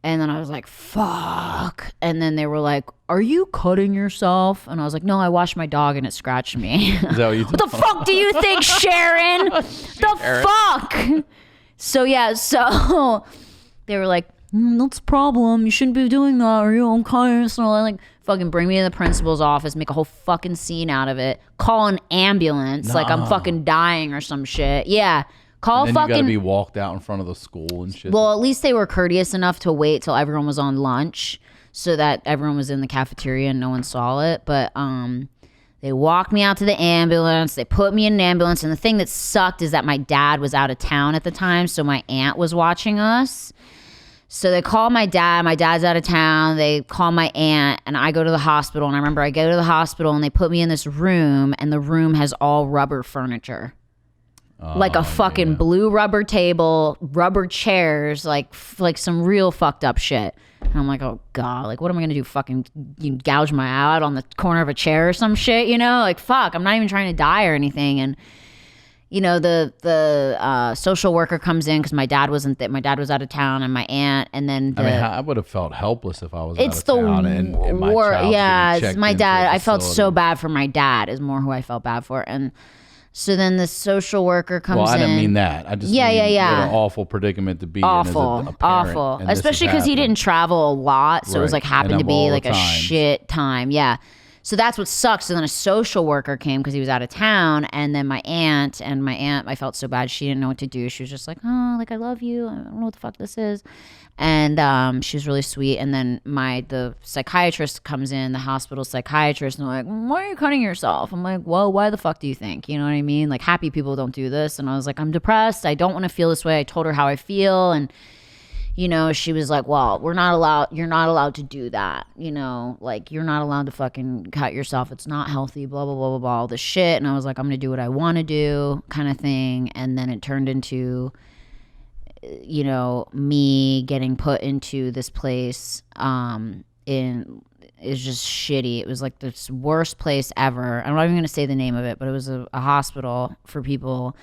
Speaker 3: And then I was like, fuck. And then they were like, are you cutting yourself? And I was like, no, I washed my dog and it scratched me. Is that what you what the fuck do you think, Sharon? The fuck? So yeah, so they were like, that's a problem. You shouldn't be doing that. Are you okay? So like, fucking bring me to the principal's office, make a whole fucking scene out of it. Call an ambulance like I'm fucking dying or some shit. Yeah. Call
Speaker 1: and then
Speaker 3: fucking.
Speaker 1: You gotta be walked out in front of the school and shit.
Speaker 3: Well, at least they were courteous enough to wait till everyone was on lunch, so that everyone was in the cafeteria and no one saw it. But they walked me out to the ambulance. They put me in an ambulance, and the thing that sucked is that my dad was out of town at the time, so my aunt was watching us. So they call my dad. My dad's out of town. They call my aunt, and I go to the hospital. And I remember I go to the hospital, and they put me in this room, and the room has all rubber furniture. Like a fucking blue rubber table, rubber chairs, like some real fucked up shit. And I'm like, oh God, like what am I gonna do? Fucking gouge my eye out on the corner of a chair or some shit, you know? Like fuck, I'm not even trying to die or anything. And you know, the social worker comes in because my dad wasn't there. My dad was out of town, and my aunt, and then
Speaker 1: I would have felt helpless if I was out of town and my child
Speaker 3: my dad. I felt so bad for my dad. Is more who I felt bad for. And So then the social worker comes in.
Speaker 1: Well, I didn't mean that. I just mean what an awful predicament to be in as a parent.
Speaker 3: Awful. Especially because he didn't travel a lot. So it was like happened to be like a shit time. Yeah. So that's what sucks. So then a social worker came because he was out of town. And then my aunt, I felt so bad. She didn't know what to do. She was just like, oh, like, I love you. I don't know what the fuck this is. And she was really sweet. And then the psychiatrist comes in, the hospital psychiatrist, and they're like, why are you cutting yourself? I'm like, well, why the fuck do you think? You know what I mean? Like, happy people don't do this. And I was like, I'm depressed. I don't want to feel this way. I told her how I feel. And, you know, she was like, well, you're not allowed to do that. You know, like, you're not allowed to fucking cut yourself. It's not healthy, blah, blah, blah, blah, blah, all this shit. And I was like, I'm going to do what I want to do kind of thing. And then it turned into, you know, me getting put into this place is just shitty. It was like the worst place ever. I'm not even going to say the name of it, but it was a hospital for people,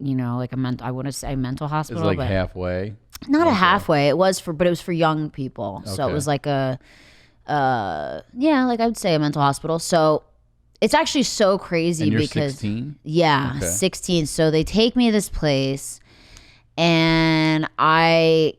Speaker 3: you know, like I want to say mental hospital.
Speaker 1: It's like halfway.
Speaker 3: Not a halfway. But it was for young people. Okay. So it was like like I would say a mental hospital. So it's actually so crazy. And you're because 16? Yeah, okay. 16. So they take me to this place. And they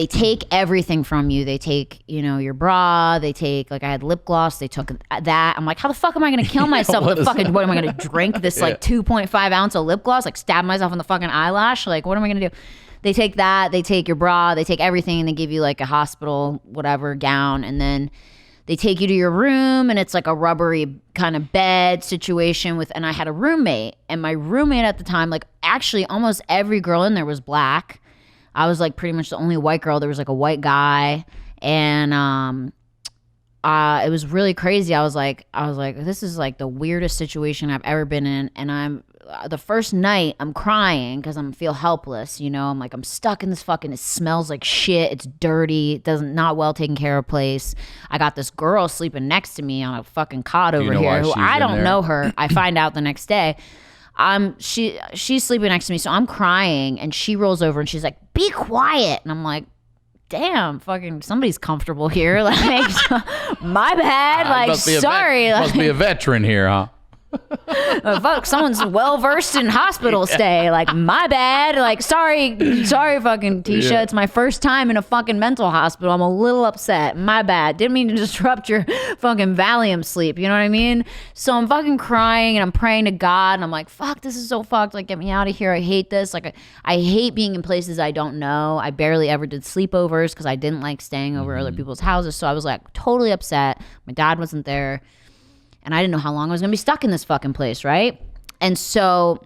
Speaker 3: take everything from you. They take, you know, your bra. They take, like, I had lip gloss. They took that. I'm like, how the fuck am I going to kill myself? What am I going to drink this like 2.5 ounce of lip gloss? Like, stab myself in the fucking eyelash? Like, what am I going to do? They take that. They take your bra. They take everything. And they give you like a hospital, whatever, gown. And then they take you to your room, and it's like a rubbery kind of bed situation and I had a roommate, and my roommate at the time, like, actually almost every girl in there was black. I was like pretty much the only white girl. There was like a white guy, and it was really crazy. I was like, this is like the weirdest situation I've ever been in, and the first night I'm crying because I feel helpless, you know. I'm like, I'm stuck in this fucking, it smells like shit, it's dirty, it doesn't, not well taken care of place. I got this girl sleeping next to me on a fucking cot over here who I don't know her. I find out the next day. She's sleeping next to me, so I'm crying, and she rolls over and she's like, be quiet. And I'm like, damn, fucking somebody's comfortable here. Like, my bad. Like, sorry.
Speaker 1: Must be a veteran here, huh?
Speaker 3: Fuck, someone's well versed in hospital stay. Like, my bad. Like, sorry, fucking Tisha. Yeah. It's my first time in a fucking mental hospital. I'm a little upset. My bad. Didn't mean to disrupt your fucking Valium sleep. You know what I mean? So I'm fucking crying and I'm praying to God, and I'm like, fuck, this is so fucked. Like, get me out of here. I hate this. Like, I hate being in places I don't know. I barely ever did sleepovers because I didn't like staying over other people's houses. So I was like totally upset. My dad wasn't there. And I didn't know how long I was going to be stuck in this fucking place, right? And so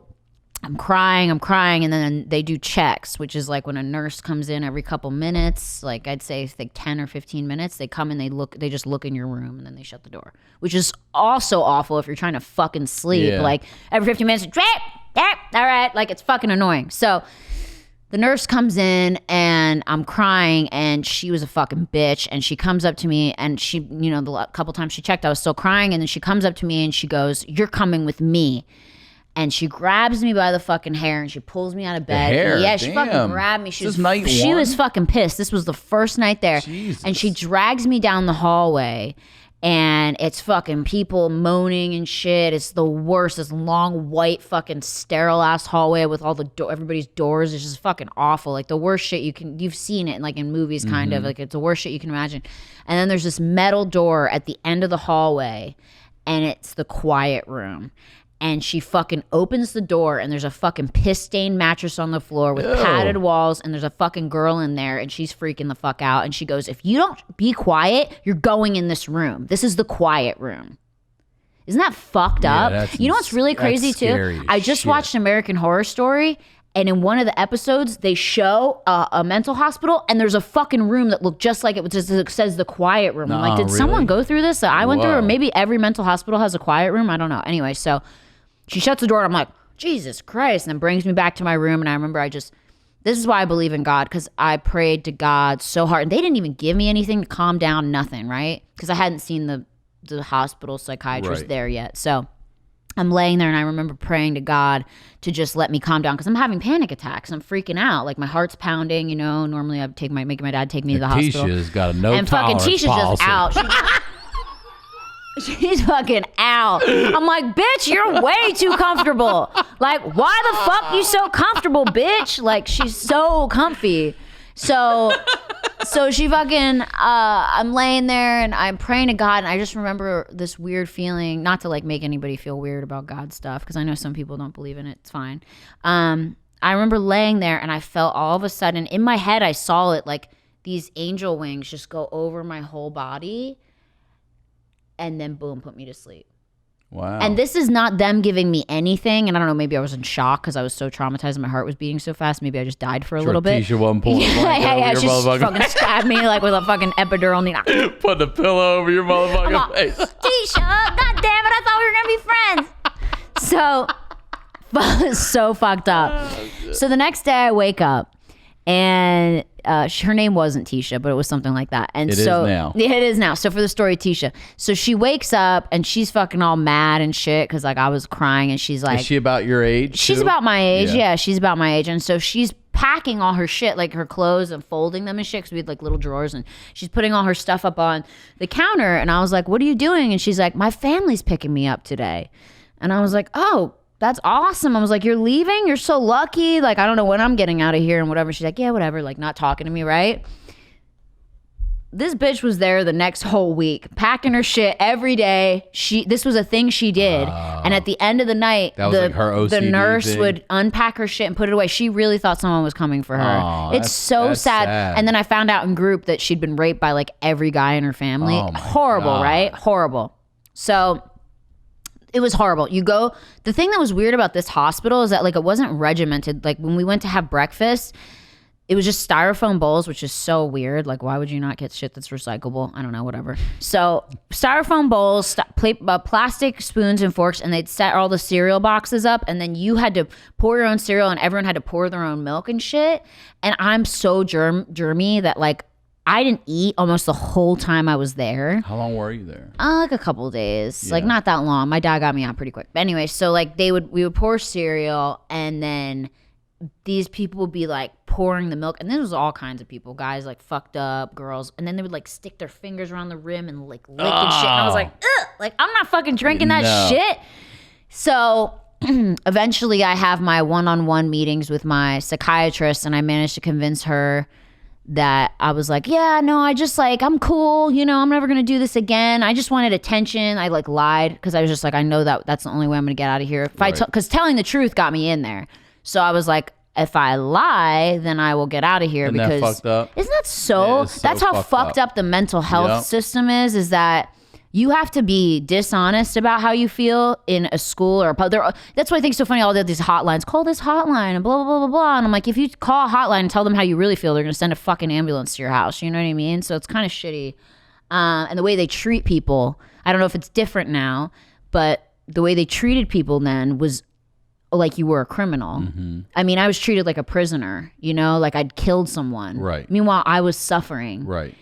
Speaker 3: I'm crying, and then they do checks, which is like when a nurse comes in every couple minutes, like I'd say like 10 or 15 minutes, they come and they just look in your room, and then they shut the door, which is also awful if you're trying to fucking sleep. Yeah. Like every 15 minutes, all right, like it's fucking annoying. So the nurse comes in, and I'm crying, and she was a fucking bitch, and she comes up to me, and she, you know, the couple times she checked, I was still crying, and then she comes up to me and she goes, you're coming with me. And she grabs me by the fucking hair, and she pulls me out of bed.
Speaker 1: The hair,
Speaker 3: yeah, she fucking grabbed me. She was fucking pissed. This was the first night there.
Speaker 1: Jesus.
Speaker 3: And she drags me down the hallway, and it's fucking people moaning and shit. It's the worst. This long, white, fucking sterile ass hallway with all the everybody's doors. It's just fucking awful. Like the worst shit you've seen it like in movies, kind of. Like it's the worst shit you can imagine. And then there's this metal door at the end of the hallway, and it's the quiet room. And she fucking opens the door, and there's a fucking piss-stained mattress on the floor with padded walls, and there's a fucking girl in there, and she's freaking the fuck out. And she goes, if you don't be quiet, you're going in this room. This is the quiet room. Isn't that fucked up? You know what's really crazy too? I just watched American Horror Story, and in one of the episodes, they show a mental hospital, and there's a fucking room that looked just like it, it says the quiet room. I'm like, did someone go through this that I went through? Or maybe every mental hospital has a quiet room? I don't know. Anyway, so she shuts the door, and I'm like, Jesus Christ, and then brings me back to my room, and I remember this is why I believe in God, because I prayed to God so hard, and they didn't even give me anything to calm down, nothing, right? Because I hadn't seen the hospital psychiatrist there yet. So I'm laying there, and I remember praying to God to just let me calm down, because I'm having panic attacks. I'm freaking out. Like, my heart's pounding, you know. Normally I'd make my dad take me to the hospital.
Speaker 1: Tisha's got a no
Speaker 3: and
Speaker 1: tolerance
Speaker 3: fucking Tisha's
Speaker 1: policy.
Speaker 3: just out. She's fucking out. I'm like, bitch, you're way too comfortable. Like, why the fuck you so comfortable, bitch? Like, she's so comfy. So she fucking, I'm laying there and I'm praying to God, and I just remember this weird feeling, not to like make anybody feel weird about God stuff, because I know some people don't believe in it. It's fine. I remember laying there and I felt all of a sudden, in my head, I saw it like these angel wings just go over my whole body and then boom, put me to sleep.
Speaker 1: Wow.
Speaker 3: And this is not them giving me anything. And I don't know, maybe I was in shock because I was so traumatized and my heart was beating so fast. Maybe I just died for a little bit.
Speaker 1: Tisha wasn't pulling
Speaker 3: yeah, she just fucking stabbed me like with a fucking epidural needle.
Speaker 1: Put the pillow over your motherfucking face.
Speaker 3: Tisha, God damn it, I thought we were gonna be friends. So fucked up. So the next day I wake up and her name wasn't Tisha, but it was something like that. And
Speaker 1: it
Speaker 3: so
Speaker 1: is now.
Speaker 3: Yeah, it is now. So for the story, Tisha. So she wakes up and she's fucking all mad and shit because like I was crying, and she's like,
Speaker 1: is she about your age?
Speaker 3: She's
Speaker 1: too?
Speaker 3: about my age. Yeah, she's about my age. And so she's packing all her shit, like her clothes, and folding them and shit, because we had like little drawers, and she's putting all her stuff up on the counter. And I was like, what are you doing? And she's like, my family's picking me up today. And I was like, oh, that's awesome. I was like, you're leaving? You're so lucky. Like, I don't know when I'm getting out of here and whatever. She's like, yeah, whatever. Like, not talking to me, right? This bitch was there the next whole week, packing her shit every day. This was a thing she did. And at the end of the night,
Speaker 1: like her OCD
Speaker 3: the nurse
Speaker 1: thing.
Speaker 3: would unpack her shit and put it away. She really thought someone was coming for her. It's so sad. And then I found out in group that she'd been raped by like every guy in her family.
Speaker 1: Oh my
Speaker 3: Horrible,
Speaker 1: God.
Speaker 3: right? Horrible. So it was horrible. The thing that was weird about this hospital is that like it wasn't regimented. Like when we went to have breakfast, it was just styrofoam bowls, which is so weird. Like, why would you not get shit that's recyclable? I don't know, whatever. So styrofoam bowls, plastic spoons and forks, and they'd set all the cereal boxes up, and then you had to pour your own cereal, and everyone had to pour their own milk and shit. And I'm so germy that like I didn't eat almost the whole time I was there.
Speaker 1: How long were you there?
Speaker 3: Like a couple of days, like not that long. My dad got me out pretty quick. But anyway, so like we would pour cereal, and then these people would be like pouring the milk, and this was all kinds of people, guys like fucked up, girls, and then they would like stick their fingers around the rim and like lick and shit. And I was like, ugh, like I'm not fucking drinking that shit. So eventually I have my one-on-one meetings with my psychiatrist, and I managed to convince her that I was like, yeah, no, I just like, I'm cool. You know, I'm never going to do this again. I just wanted attention. I like lied because I was just like, I know that's the only way I'm going to get out of here. Because telling the truth got me in there. So I was like, if I lie, then I will get out of here.
Speaker 1: Isn't
Speaker 3: because
Speaker 1: that fucked up?
Speaker 3: Isn't that so? That's how fucked up the mental health system is that you have to be dishonest about how you feel in a school or a pub. That's why I think it's so funny, all these hotlines. Call this hotline and blah, blah, blah, blah, blah. And I'm like, if you call a hotline and tell them how you really feel, they're going to send a fucking ambulance to your house. You know what I mean? So it's kind of shitty. And the way they treat people, I don't know if it's different now, but the way they treated people then was like you were a criminal. Mm-hmm. I mean, I was treated like a prisoner, you know, like I'd killed someone.
Speaker 1: Right.
Speaker 3: Meanwhile, I was suffering.
Speaker 1: Right.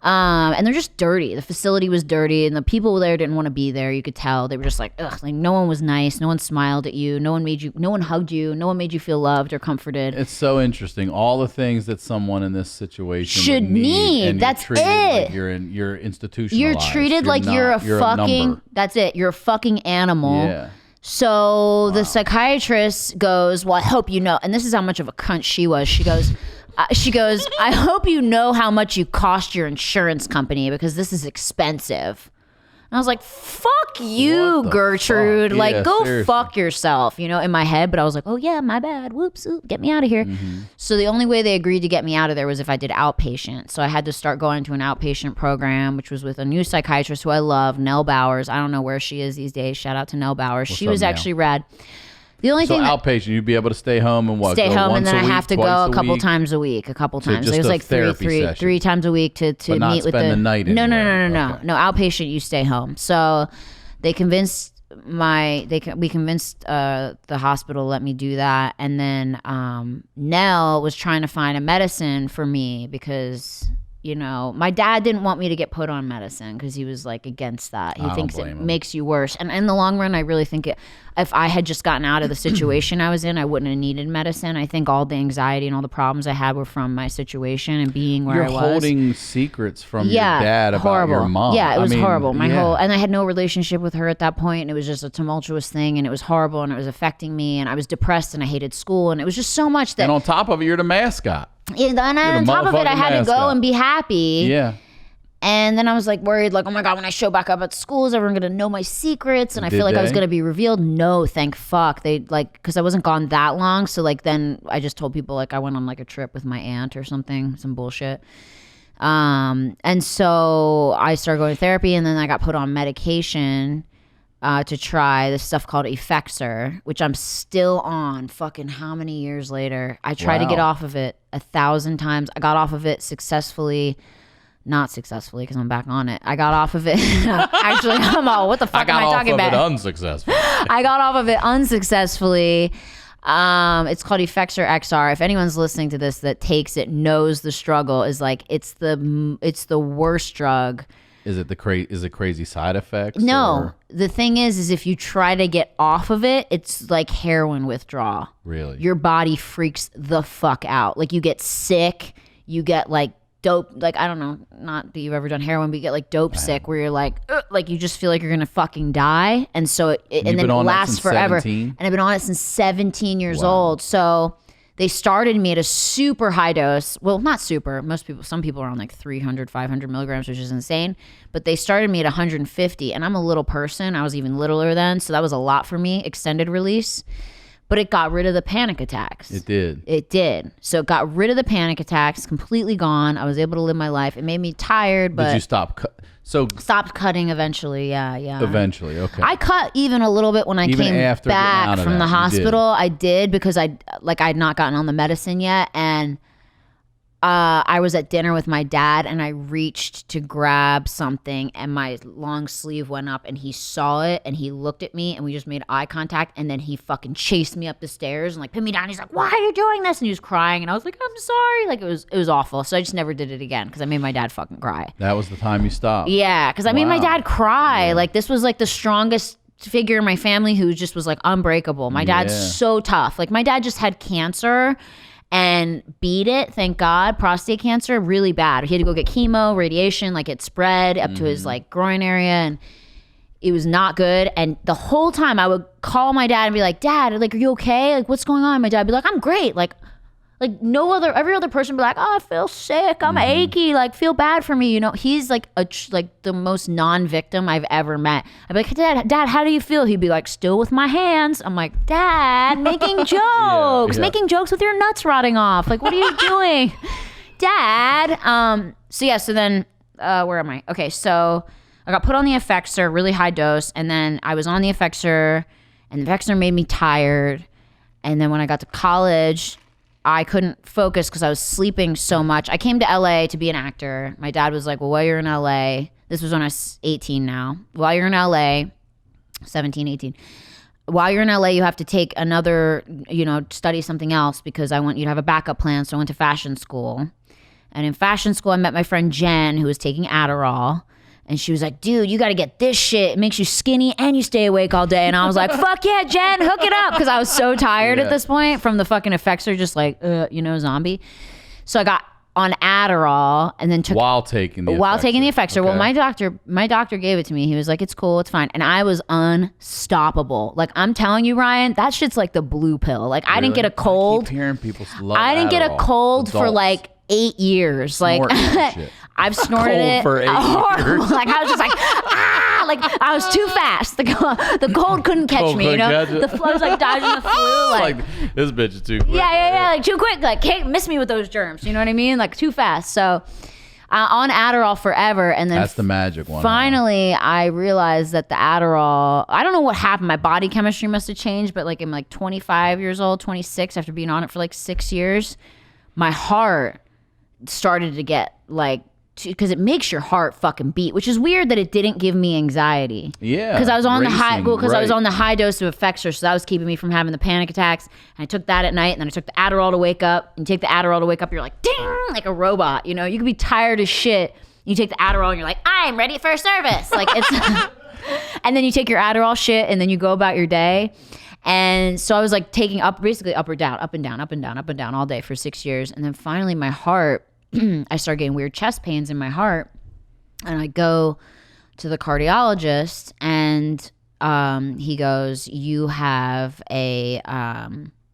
Speaker 3: And they're just dirty. The facility was dirty, and the people there didn't want to be there. You could tell they were just like, ugh. Like no one was nice. No one smiled at you. No one hugged you. No one made you feel loved or comforted.
Speaker 1: It's so interesting. All the things that someone in this situation
Speaker 3: should
Speaker 1: would need. And
Speaker 3: that's
Speaker 1: you're
Speaker 3: it.
Speaker 1: Like you're institutionalized.
Speaker 3: You're treated like you're a fucking. That's it. You're a fucking animal.
Speaker 1: Yeah.
Speaker 3: So the psychiatrist goes, well, I hope you know. And this is how much of a cunt she was. She goes, I hope you know how much you cost your insurance company because this is expensive. And I was like, fuck you, Gertrude.
Speaker 1: Fuck?
Speaker 3: Like,
Speaker 1: Yeah,
Speaker 3: go
Speaker 1: seriously.
Speaker 3: fuck yourself, you know, in my head. But I was like, oh, yeah, my bad. Whoops. Get me out of here. Mm-hmm. So the only way they agreed to get me out of there was if I did outpatient. So I had to start going to an outpatient program, which was with a new psychiatrist who I love, Nell Bowers. I don't know where she is these days. Shout out to Nell Bowers. She was actually rad. The only thing
Speaker 1: outpatient, you'd be able to stay home and
Speaker 3: stay home, and then I have to go a couple
Speaker 1: week?
Speaker 3: times a week. A couple times.
Speaker 1: just
Speaker 3: It was
Speaker 1: a
Speaker 3: like three times a week to
Speaker 1: But not
Speaker 3: meet with
Speaker 1: spend the night
Speaker 3: No.
Speaker 1: anywhere.
Speaker 3: No. Outpatient, you stay home. So they convinced we convinced the hospital to let me do that, and then Nell was trying to find a medicine for me because you know, my dad didn't want me to get put on medicine because he was like against that. He thinks it makes you worse. And in the long run, I really think if I had just gotten out of the situation I was in, I wouldn't have needed medicine. I think all the anxiety and all the problems I had were from my situation and being where I was.
Speaker 1: You're holding secrets from your dad about your mom.
Speaker 3: Yeah, it was horrible. And I had no relationship with her at that point, and it was just a tumultuous thing, and it was horrible, and it was affecting me, and I was depressed, and I hated school, and it was just so much that.
Speaker 1: And on top of it, you're the mascot.
Speaker 3: And on top of it, I had to go and be happy.
Speaker 1: Yeah.
Speaker 3: And then I was like worried, like, oh my God, when I show back up at school, is everyone going to know my secrets? And I feel like I was going to be revealed. No, thank fuck. They like, because I wasn't gone that long. So like then I just told people like I went on like a trip with my aunt or something, some bullshit. And so I started going to therapy, and then I got put on medication to try this stuff called Effexor, which I'm still on fucking how many years later. I tried to get off of it 1,000 times. I got off of it successfully. Not successfully because I'm back on it. I got off of it. Actually, I'm all, what the fuck am I talking about?
Speaker 1: I got off of it unsuccessfully.
Speaker 3: I got off of it unsuccessfully. It's called Effexor XR. If anyone's listening to this that takes it knows the struggle is like, it's the worst drug.
Speaker 1: Is it crazy side effects?
Speaker 3: No.
Speaker 1: Or?
Speaker 3: The thing is if you try to get off of it, it's like heroin withdrawal.
Speaker 1: Really?
Speaker 3: Your body freaks the fuck out. Like you get sick, you get like dope, like I don't know, not that you've ever done heroin, but you get like dope sick where you're like you just feel like you're gonna fucking die. And so and then it lasts forever. 17? And I've been on it since 17 years old. So they started me at a super high dose. Well, not super. Some people are on like 300, 500 milligrams, which is insane. But they started me at 150, and I'm a little person. I was even littler then, so that was a lot for me, extended release. But it got rid of the panic attacks.
Speaker 1: It did.
Speaker 3: It did. So it got rid of the panic attacks, completely gone. I was able to live my life. It made me tired, but...
Speaker 1: Did you stop?
Speaker 3: Stopped cutting eventually, yeah.
Speaker 1: Eventually, okay.
Speaker 3: I cut even a little bit when I came back from the hospital. I did because I had not gotten on the medicine yet, and I was at dinner with my dad, and I reached to grab something, and my long sleeve went up, and he saw it, and he looked at me, and we just made eye contact, and then he fucking chased me up the stairs and like put me down. He's like, "Why are you doing this?" And he was crying, and I was like, "I'm sorry." Like it was awful. So I just never did it again because I made my dad fucking cry.
Speaker 1: That was the time you stopped.
Speaker 3: Yeah, because I made my dad cry. Yeah. Like this was like the strongest figure in my family who just was like unbreakable. My dad's so tough. Like my dad just had cancer and beat it, thank God. Prostate cancer, really bad. He had to go get chemo, radiation, like it spread up to his like groin area, and it was not good. And the whole time I would call my dad and be like, "Dad, like, are you okay? Like, what's going on?" My dad would be like, "I'm great." Every other person would be like, "Oh, I feel sick, I'm achy, like feel bad for me." You know, he's like the most non-victim I've ever met. I'd be like, Dad, how do you feel? He'd be like, "Still with my hands." I'm like, "Dad, making jokes, making jokes with your nuts rotting off. Like, what are you doing?" Dad. So then where am I? Okay, so I got put on the Effexor, really high dose, and then I was on the Effexor, and the Effexor made me tired. And then when I got to college, I couldn't focus because I was sleeping so much. I came to LA to be an actor. My dad was like, "Well, while you're in LA," this was when I was 18 now. "While you're in LA, 17, 18. While you're in LA, you have to take another, study something else because I want you to have a backup plan." So I went to fashion school. And in fashion school, I met my friend Jen, who was taking Adderall. And she was like, "Dude, you got to get this shit. It makes you skinny and you stay awake all day." And I was like, "Fuck yeah, Jen, hook it up." Because I was so tired at this point from the fucking Effexor, just like, zombie. So I got on Adderall and then took...
Speaker 1: While taking the
Speaker 3: Effexor.
Speaker 1: Okay.
Speaker 3: Well, my doctor gave it to me. He was like, "It's cool, it's fine." And I was unstoppable. Like, I'm telling you, Ryan, that shit's like the blue pill. Like, I didn't get a cold.
Speaker 1: I keep hearing people love
Speaker 3: I didn't get a cold
Speaker 1: Adults.
Speaker 3: for like 8 years. Like, I've snorted it
Speaker 1: for 8 years.
Speaker 3: Like I was just like, like I was too fast. The cold couldn't catch me. The flow was like dodging the flu. Like
Speaker 1: this bitch is too quick.
Speaker 3: Yeah, like too quick. Like can't miss me with those germs. You know what I mean? Like too fast. So on Adderall forever, and then
Speaker 1: that's the magic one.
Speaker 3: Finally, I realized that the Adderall. I don't know what happened. My body chemistry must have changed. But like I'm like 25 years old, 26 after being on it for like 6 years. My heart started to get like because it makes your heart fucking beat, which is weird that it didn't give me anxiety.
Speaker 1: Yeah.
Speaker 3: Because I was on I was on the
Speaker 1: right.
Speaker 3: high dose of Effexor, so that was keeping me from having the panic attacks. And I took that at night, and then I took the Adderall to wake up. And you take the Adderall to wake up, you're like, ding, like a robot. You know, you could be tired as shit. You take the Adderall, and you're like, I'm ready for service. Like it's, and then you take your Adderall shit, and then you go about your day. And so I was like taking basically up or down, up and down, up and down, up and down all day for 6 years. And then finally my heart, I started getting weird chest pains in my heart, and I go to the cardiologist, and he goes, you have a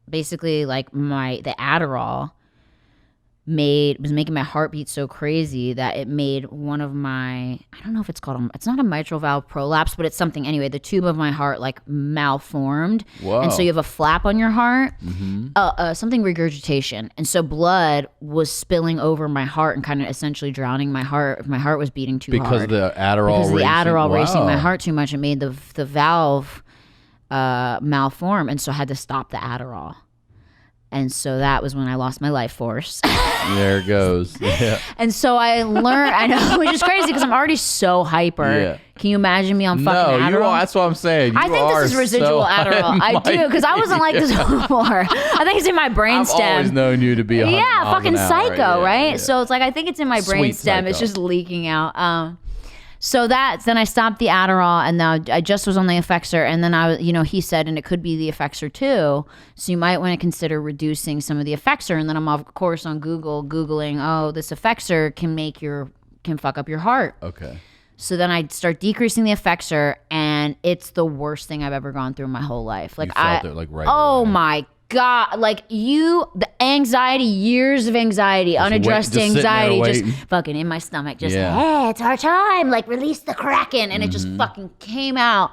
Speaker 3: basically like the Adderall was making my heart beat so crazy that it made one of my, I don't know if it's not a mitral valve prolapse, but it's something anyway. The tube of my heart like malformed.
Speaker 1: Whoa.
Speaker 3: And so you have a flap on your heart, something regurgitation. And so blood was spilling over my heart and kind of essentially drowning my heart. If my heart was beating too hard.
Speaker 1: Because of the Adderall
Speaker 3: racing my heart too much, it made the valve malform. And so I had to stop the Adderall. And so that was when I lost my life force.
Speaker 1: There it goes. Yeah.
Speaker 3: And so I learned, I know, which is crazy because I'm already so hyper. Yeah. Can you imagine me on fucking Adderall?
Speaker 1: No, that's what I'm saying.
Speaker 3: I think this is residual Adderall. I do, because I wasn't like this before. I think it's in my brainstem.
Speaker 1: I've always known you to be a
Speaker 3: fucking psycho, right?
Speaker 1: Yeah.
Speaker 3: So it's like, I think it's in my brainstem. It's just leaking out. So then I stopped the Adderall, and now I just was on the Effexor, and then he said, and it could be the Effexor too, so you might want to consider reducing some of the Effexor. And then I'm of course on Googling, oh, this Effexor can fuck up your heart.
Speaker 1: Okay.
Speaker 3: So then I start decreasing the Effexor, and it's the worst thing I've ever gone through in my whole life. Like
Speaker 1: you felt it like right
Speaker 3: oh
Speaker 1: away.
Speaker 3: My God, like the anxiety, years of anxiety, unaddressed anxiety, just fucking in my stomach, just, hey, it's our time, like release the Kraken. And it just fucking came out.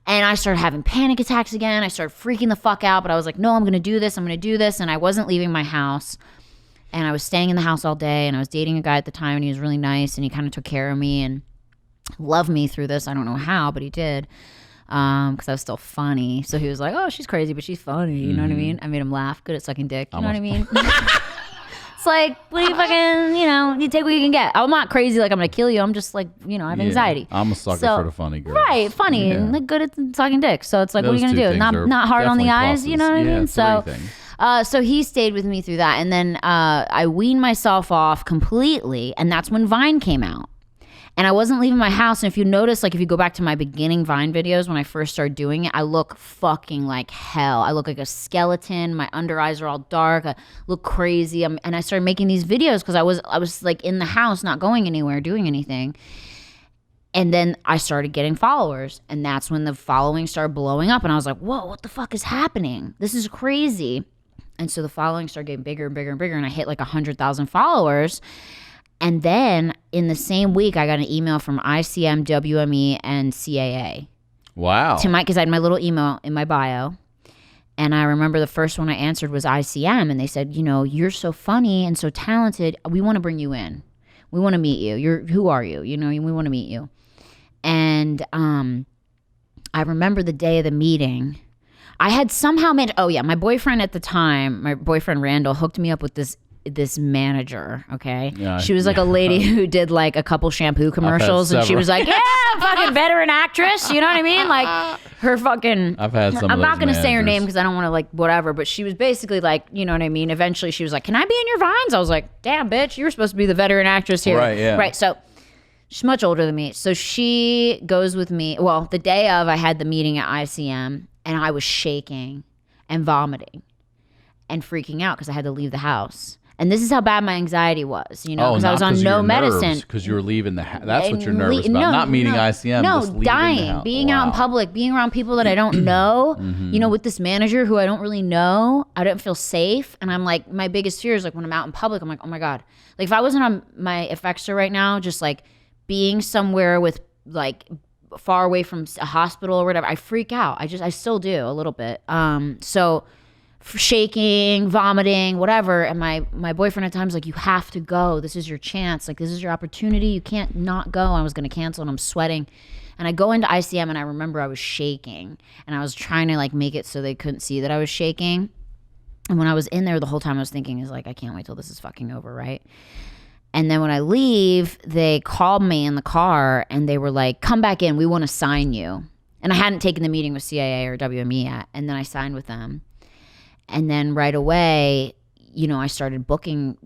Speaker 3: And I started having panic attacks again. I started freaking the fuck out, but I was like, no, I'm going to do this. And I wasn't leaving my house. And I was staying in the house all day, and I was dating a guy at the time, and he was really nice, and he kind of took care of me and loved me through this. I don't know how, but he did. Because I was still funny. So he was like, oh, she's crazy, but she's funny. You know what I mean? I made him laugh. Good at sucking dick. You know what I mean? It's like, what do you fucking, you take what you can get. I'm not crazy like I'm going to kill you. I'm just like, I have anxiety.
Speaker 1: I'm a sucker for the funny girl.
Speaker 3: Right, funny and like good at sucking dick. So it's like, what are you going to do? Not hard on the eyes, you know what I mean? So he stayed with me through that. And then I weaned myself off completely. And that's when Vine came out. And I wasn't leaving my house. And if you notice, like if you go back to my beginning Vine videos when I first started doing it, I look fucking like hell. I look like a skeleton. My under eyes are all dark. I look crazy. And I started making these videos because I was like in the house, not going anywhere, doing anything. And then I started getting followers. And that's when the following started blowing up. And I was like, whoa, what the fuck is happening? This is crazy. And so the following started getting bigger and bigger and bigger. And I hit like 100,000 followers. And then in the same week, I got an email from ICM, WME, and CAA.
Speaker 1: Wow.
Speaker 3: Because I had my little email in my bio. And I remember the first one I answered was ICM. And they said, you're so funny and so talented. We want to bring you in. We want to meet you. Who are you? We want to meet you. And I remember the day of the meeting. I had somehow my boyfriend at the time, my boyfriend Randall, hooked me up with this manager, okay? Yeah, she was like a lady who did like a couple shampoo commercials, and she was like, yeah, fucking veteran actress, you know what I mean? Like her fucking,
Speaker 1: I've had some
Speaker 3: I'm not going to say her
Speaker 1: managers.
Speaker 3: name because I don't want to like whatever, but she was basically like, you know what I mean? Eventually she was like, can I be in your Vines? I was like, damn bitch, you were supposed to be the veteran actress here.
Speaker 1: Right, yeah.
Speaker 3: Right, so she's much older than me. So she goes with me. Well, the day of, I had the meeting at ICM, and I was shaking and vomiting and freaking out because I had to leave the house. And this is how bad my anxiety was, because I was on no medicine.
Speaker 1: Because you were leaving the house. That's what you're nervous about. Not meeting ICM.
Speaker 3: No,
Speaker 1: just leaving
Speaker 3: dying.
Speaker 1: The house.
Speaker 3: Being out in public, being around people that I don't know, with this manager who I don't really know. I didn't feel safe. And I'm like, my biggest fear is like when I'm out in public, I'm like, oh my God. Like if I wasn't on my Effexor right now, just like being somewhere with like far away from a hospital or whatever, I freak out. I still do a little bit. So shaking, vomiting, whatever. And my boyfriend at times like, you have to go. This is your chance. Like, this is your opportunity. You can't not go. I was going to cancel, and I'm sweating. And I go into ICM, and I remember I was shaking, and I was trying to like make it so they couldn't see that I was shaking. And when I was in there the whole time, I was thinking is like, I can't wait till this is fucking over, right? And then when I leave, they called me in the car and they were like, come back in. We want to sign you. And I hadn't taken the meeting with CIA or WME yet. And then I signed with them. And then right away, you know, I started booking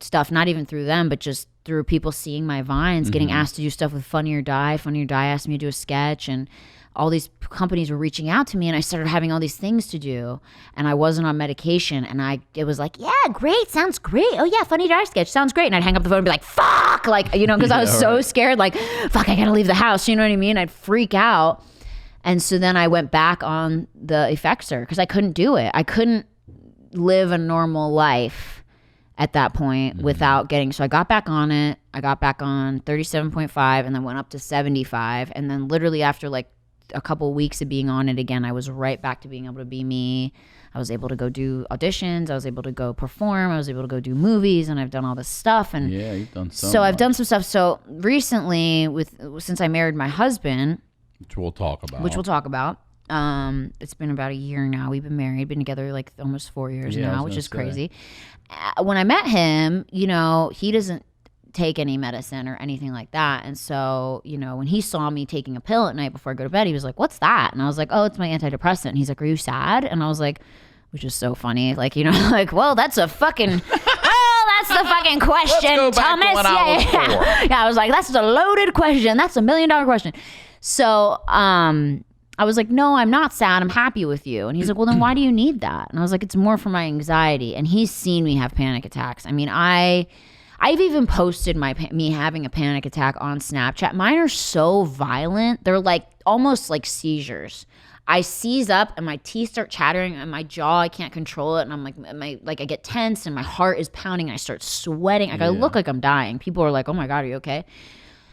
Speaker 3: stuff, not even through them, but just through people seeing my Vines, getting asked to do stuff with Funny or Die. Funny or Die asked me to do a sketch, and all these companies were reaching out to me, and I started having all these things to do, and I wasn't on medication, and it was like, yeah, great, sounds great. Oh yeah, Funny or Die sketch, sounds great. And I'd hang up the phone and be like, fuck, like, you know, because I was so scared, like, fuck, I gotta leave the house, you know what I mean? I'd freak out. And so then I went back on the Effexor because I couldn't do it. I couldn't live a normal life at that point without getting, so I got back on it. I got back on 37.5 and then went up to 75. And then literally after like a couple of weeks of being on it again, I was right back to being able to be me. I was able to go do auditions. I was able to go perform. I was able to go do movies, and I've done all this stuff. And
Speaker 1: yeah, you've done so
Speaker 3: I've done some stuff. So recently, since I married my husband, which we'll talk about. It's been about a year now. We've been married, been together like almost 4 years now, which is crazy. When I met him, you know, he doesn't take any medicine or anything like that. And so, you know, when he saw me taking a pill at night before I go to bed, he was like, what's that? And I was like, oh, it's my antidepressant. And he's like, are you sad? And I was like, which is so funny. Like, you know, like, well, that's a fucking, that's the fucking question,
Speaker 1: Let's go back
Speaker 3: Thomas.
Speaker 1: to when I was 4.
Speaker 3: Yeah, I was like, that's a loaded question. That's $1 million question. So, I was like, no, I'm not sad. I'm happy with you. And he's like, well, then why do you need that? And I was like, it's more for my anxiety. And he's seen me have panic attacks. I mean, I've even posted me having a panic attack on Snapchat. Mine are so violent. They're like almost like seizures. I seize up and my teeth start chattering and my jaw, I can't control it. And I'm like, I get tense and my heart is pounding and I start sweating. Like I look like I'm dying. People are like, oh my God, are you okay?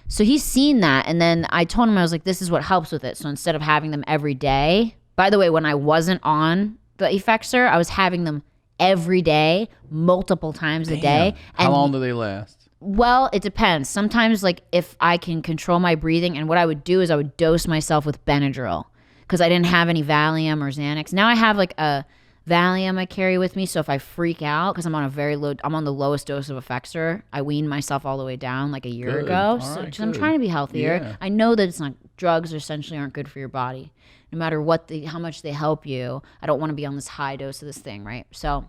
Speaker 3: So he's seen that. And then I told him, I was like, this is what helps with it. So instead of having them every day, by the way, when I wasn't on the Effexor, I was having them every day, multiple times a day. And
Speaker 1: how long do they last?
Speaker 3: Well, it depends. Sometimes like if I can control my breathing, and what I would do is I would dose myself with Benadryl because I didn't have any Valium or Xanax. Now I have like a Valium I carry with me, so if I freak out, because I'm on the lowest dose of Effexor. I weaned myself all the way down like a year ago. I'm trying to be healthier. Yeah. I know that it's not, drugs essentially aren't good for your body. No matter how much they help you, I don't want to be on this high dose of this thing, right? So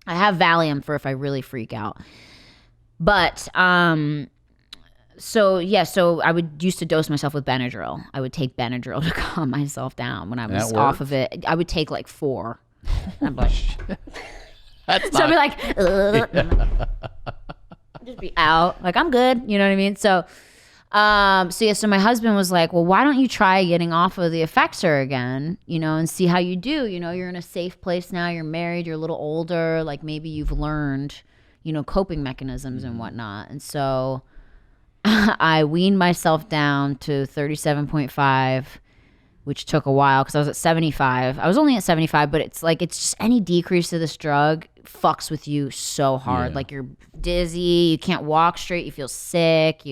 Speaker 3: I have Valium for if I really freak out. But so I would used to dose myself with Benadryl. I would take Benadryl to calm myself down when I was off of it. I would take like 4. I'm like, so I'd be like, just be out. Like, I'm good. You know what I mean? So my husband was like, well, why don't you try getting off of the Effexor again, you know, and see how you do. You know, you're in a safe place now. You're married. You're a little older. Like, maybe you've learned, you know, coping mechanisms and whatnot. And so I weaned myself down to 37.5, which took a while because I was at 75. I was only at 75, but it's just any decrease to this drug fucks with you so hard. Like you're dizzy, you can't walk straight, you feel sick.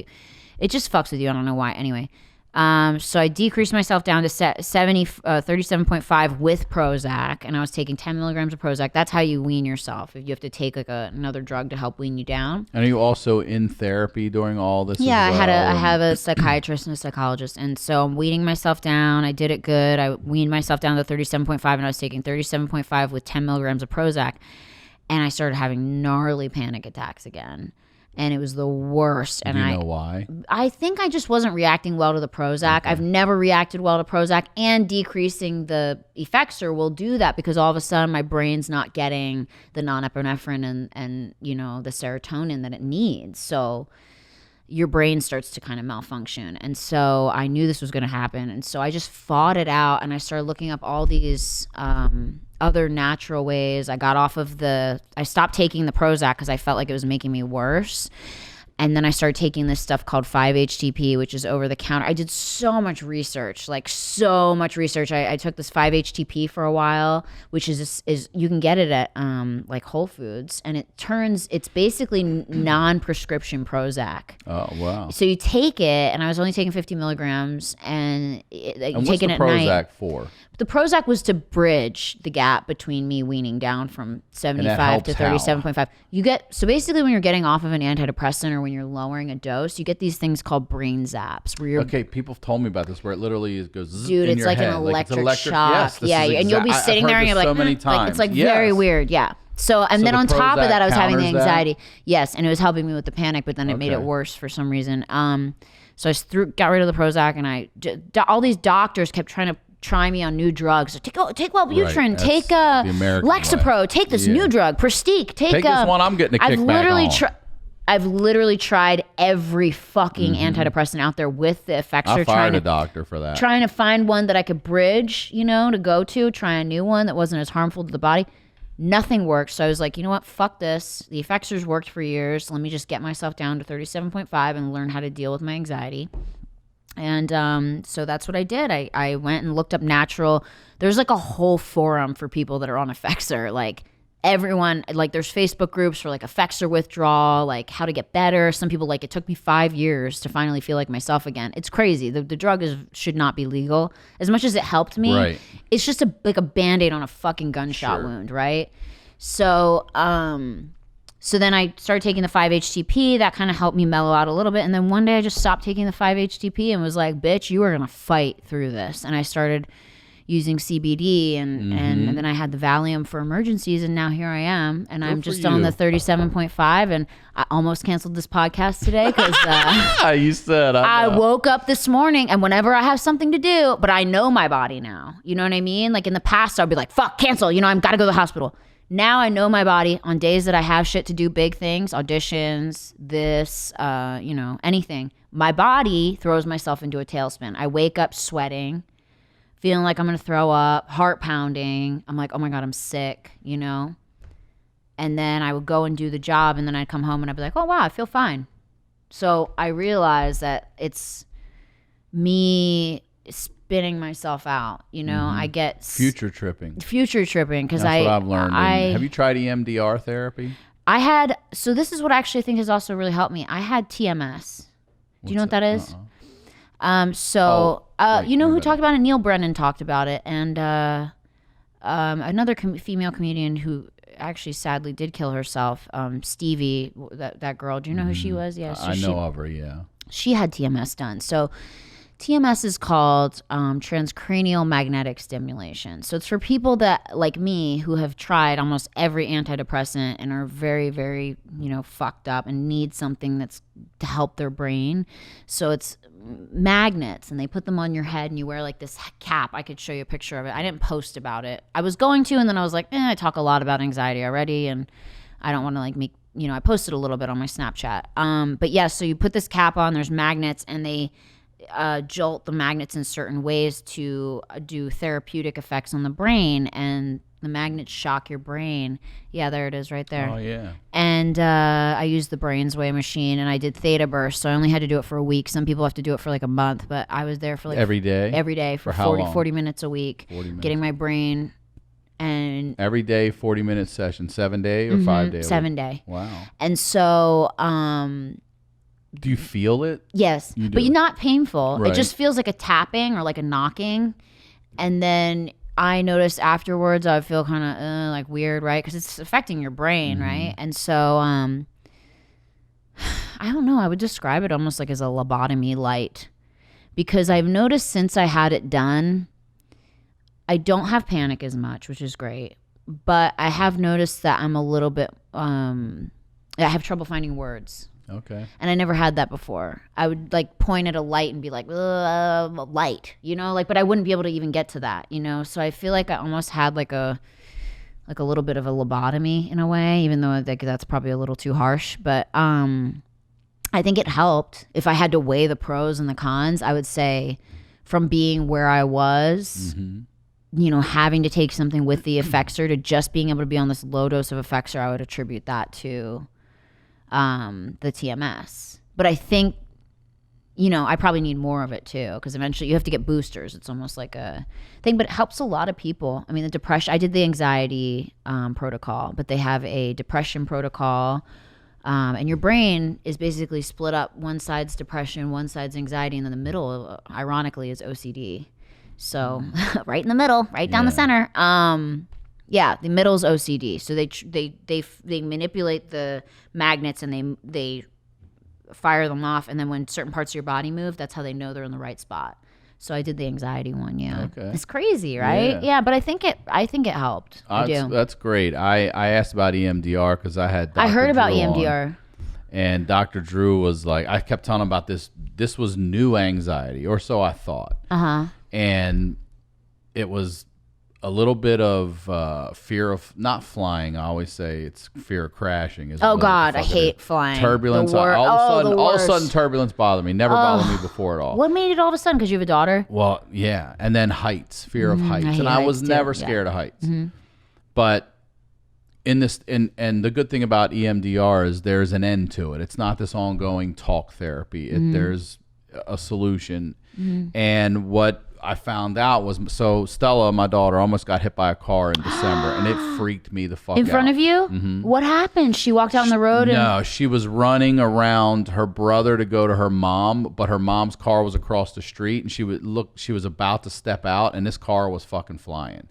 Speaker 3: It just fucks with you. I don't know why. Anyway, so I decreased myself down to 37.5 with Prozac, and I was taking 10 milligrams of Prozac. That's how you wean yourself. If you have to take like another drug to help wean you down.
Speaker 1: And are you also in therapy during all this?
Speaker 3: Yeah,
Speaker 1: as well?
Speaker 3: I have a psychiatrist and a psychologist, and so I'm weaning myself down. I did it good. I weaned myself down to 37.5, and I was taking 37.5 with 10 milligrams of Prozac, and I started having gnarly panic attacks again. And it was the worst. And
Speaker 1: do you know why?
Speaker 3: I think I just wasn't reacting well to the Prozac. Okay. I've never reacted well to Prozac, and decreasing the Effexor will do that because all of a sudden my brain's not getting the non-epinephrine and you know, the serotonin that it needs. So your brain starts to kind of malfunction. And so I knew this was going to happen. And so I just fought it out, and I started looking up all these other natural ways. I stopped taking the Prozac because I felt like it was making me worse. And then I started taking this stuff called 5-HTP, which is over the counter. I did so much research, I took this 5-HTP for a while, which is you can get it at like Whole Foods, and it's basically non-prescription Prozac.
Speaker 1: Oh, wow.
Speaker 3: So you take it, and I was only taking 50 milligrams, and you take it at night.
Speaker 1: What's the Prozac for?
Speaker 3: The Prozac was to bridge the gap between me weaning down from 75 to 37.5. So basically when you're getting off of an antidepressant or when you're lowering a dose, you get these things called brain zaps. Okay,
Speaker 1: people have told me about this where it literally goes zzz
Speaker 3: Dude,
Speaker 1: in
Speaker 3: it's
Speaker 1: your
Speaker 3: like
Speaker 1: head.
Speaker 3: an electric shock.
Speaker 1: Yes,
Speaker 3: yeah, and you'll be sitting there and you're like,
Speaker 1: so many times.
Speaker 3: it's like very weird. Yeah. So then on top of that, I was having the anxiety.
Speaker 1: That?
Speaker 3: Yes, and it was helping me with the panic, but then it made it worse for some reason. So I got rid of the Prozac, and all these doctors kept try me on new drugs. So take Wellbutrin, take Lexapro, take this new drug, Prestique, take
Speaker 1: this one I'm getting a kickback on.
Speaker 3: I've literally tried every fucking antidepressant out there with the effects.
Speaker 1: I fired a doctor for that.
Speaker 3: Trying to find one that I could bridge, to go to, try a new one that wasn't as harmful to the body. Nothing worked. So I was like, you know what? Fuck this. The effectors worked for years. Let me just get myself down to 37.5 and learn how to deal with my anxiety. And so that's what I did. I went and looked up natural. There's like a whole forum for people that are on Effexor. Like everyone, like there's Facebook groups for like Effexor withdrawal, like how to get better. Some people it took me 5 years to finally feel like myself again. It's crazy. The drug should not be legal. As much as it helped me, it's just like a Band-Aid on a fucking gunshot wound, right? So, so then I started taking the 5-HTP. That kind of helped me mellow out a little bit. And then one day I just stopped taking the 5-HTP and was like, bitch, you are going to fight through this. And I started using CBD and then I had the Valium for emergencies. And now here I am. And I'm just on the 37.5. And I almost canceled this podcast today because
Speaker 1: you said
Speaker 3: I woke up this morning and whenever I have something to do, but I know my body now. You know what I mean? Like in the past, I'd be like, fuck, cancel. I've got to go to the hospital. Now I know my body on days that I have shit to do, big things, auditions, this, anything. My body throws myself into a tailspin. I wake up sweating, feeling like I'm going to throw up, heart pounding. I'm like, oh my God, I'm sick, And then I would go and do the job and then I'd come home and I'd be like, oh wow, I feel fine. So I realized that it's me spinning myself out, I get
Speaker 1: future tripping
Speaker 3: because
Speaker 1: that's what I've learned. Have you tried Emdr therapy?
Speaker 3: So this is what I actually think has also really helped me. I had TMS. Do you know what that is? You know who talked about it? Neil Brennan talked about it, and another female comedian who actually sadly did kill herself, Stevie, that girl. Do you know who she was? Yeah,
Speaker 1: I know of her. Yeah,
Speaker 3: she had TMS done. So TMS is called transcranial magnetic stimulation. So it's for people that, like me, who have tried almost every antidepressant and are very, very, fucked up and need something that's to help their brain. So it's magnets, and they put them on your head, and you wear like this cap. I could show you a picture of it. I didn't post about it. I was going to, and then I was like, I talk a lot about anxiety already, and I don't want to like make, I posted a little bit on my Snapchat. But yeah, so you put this cap on, there's magnets, and they jolt the magnets in certain ways to do therapeutic effects on the brain, and the magnets shock your brain. Yeah, there it is right there.
Speaker 1: Oh yeah.
Speaker 3: And I used the BrainsWay machine, and I did theta burst, so I only had to do it for a week. Some people have to do it for like a month, but I was there for like
Speaker 1: every day
Speaker 3: for
Speaker 1: how
Speaker 3: 40 minutes a week, 40 minutes. Getting my brain. And
Speaker 1: every day 40-minute session, 7 day or 5 day?
Speaker 3: 7 day.
Speaker 1: Wow.
Speaker 3: And so
Speaker 1: do you feel it?
Speaker 3: Yes, but you're not painful.
Speaker 1: Right.
Speaker 3: It just feels like a tapping or like a knocking. And then I noticed afterwards I feel kind of like weird, right? Because it's affecting your brain, right? And so I don't know. I would describe it almost like as a lobotomy light, because I've noticed since I had it done, I don't have panic as much, which is great. But I have noticed that I'm a little bit, I have trouble finding words.
Speaker 1: Okay.
Speaker 3: And I never had that before. I would like point at a light and be like, light, but I wouldn't be able to even get to that, So I feel like I almost had like a little bit of a lobotomy in a way, even though that's probably a little too harsh. But I think it helped. If I had to weigh the pros and the cons, I would say from being where I was, having to take something with the Effexor to just being able to be on this low dose of Effexor, I would attribute that to the TMS. But I think, I probably need more of it too, because eventually you have to get boosters. It's almost like a thing, but it helps a lot of people. I mean, the depression, I did the anxiety protocol, but they have a depression protocol. And your brain is basically split up. One side's depression, one side's anxiety, and then the middle, ironically, is OCD. So right in the middle, right down the center. The middle's OCD. So they manipulate the magnets and they fire them off, and then when certain parts of your body move, that's how they know they're in the right spot. So I did the anxiety one. Okay. It's crazy, right? Yeah, but I think it helped. I do.
Speaker 1: That's great. I asked about EMDR because I had
Speaker 3: I heard about
Speaker 1: Drew
Speaker 3: EMDR
Speaker 1: on, and Dr. Drew was like, I kept telling him about this was new anxiety, or so I thought. And it was a little bit of fear of not flying. I always say it's fear of crashing.
Speaker 3: Oh God, I hate flying.
Speaker 1: Turbulence. All of a sudden, turbulence bothered me. Never bothered me before at all.
Speaker 3: What made it all of a sudden? Because you have a daughter?
Speaker 1: Well, yeah. And then heights, fear of heights. And I was never scared of heights. But in this, and the good thing about EMDR is there's an end to it. It's not this ongoing talk therapy. There's a solution. And what I found out was, so Stella, my daughter, almost got hit by a car in December, and it freaked me the fuck out.
Speaker 3: In front of you? What happened? She walked out on the road?
Speaker 1: No, she was running around her brother to go to her mom, but her mom's car was across the street, and she was about to step out, and this car was fucking flying.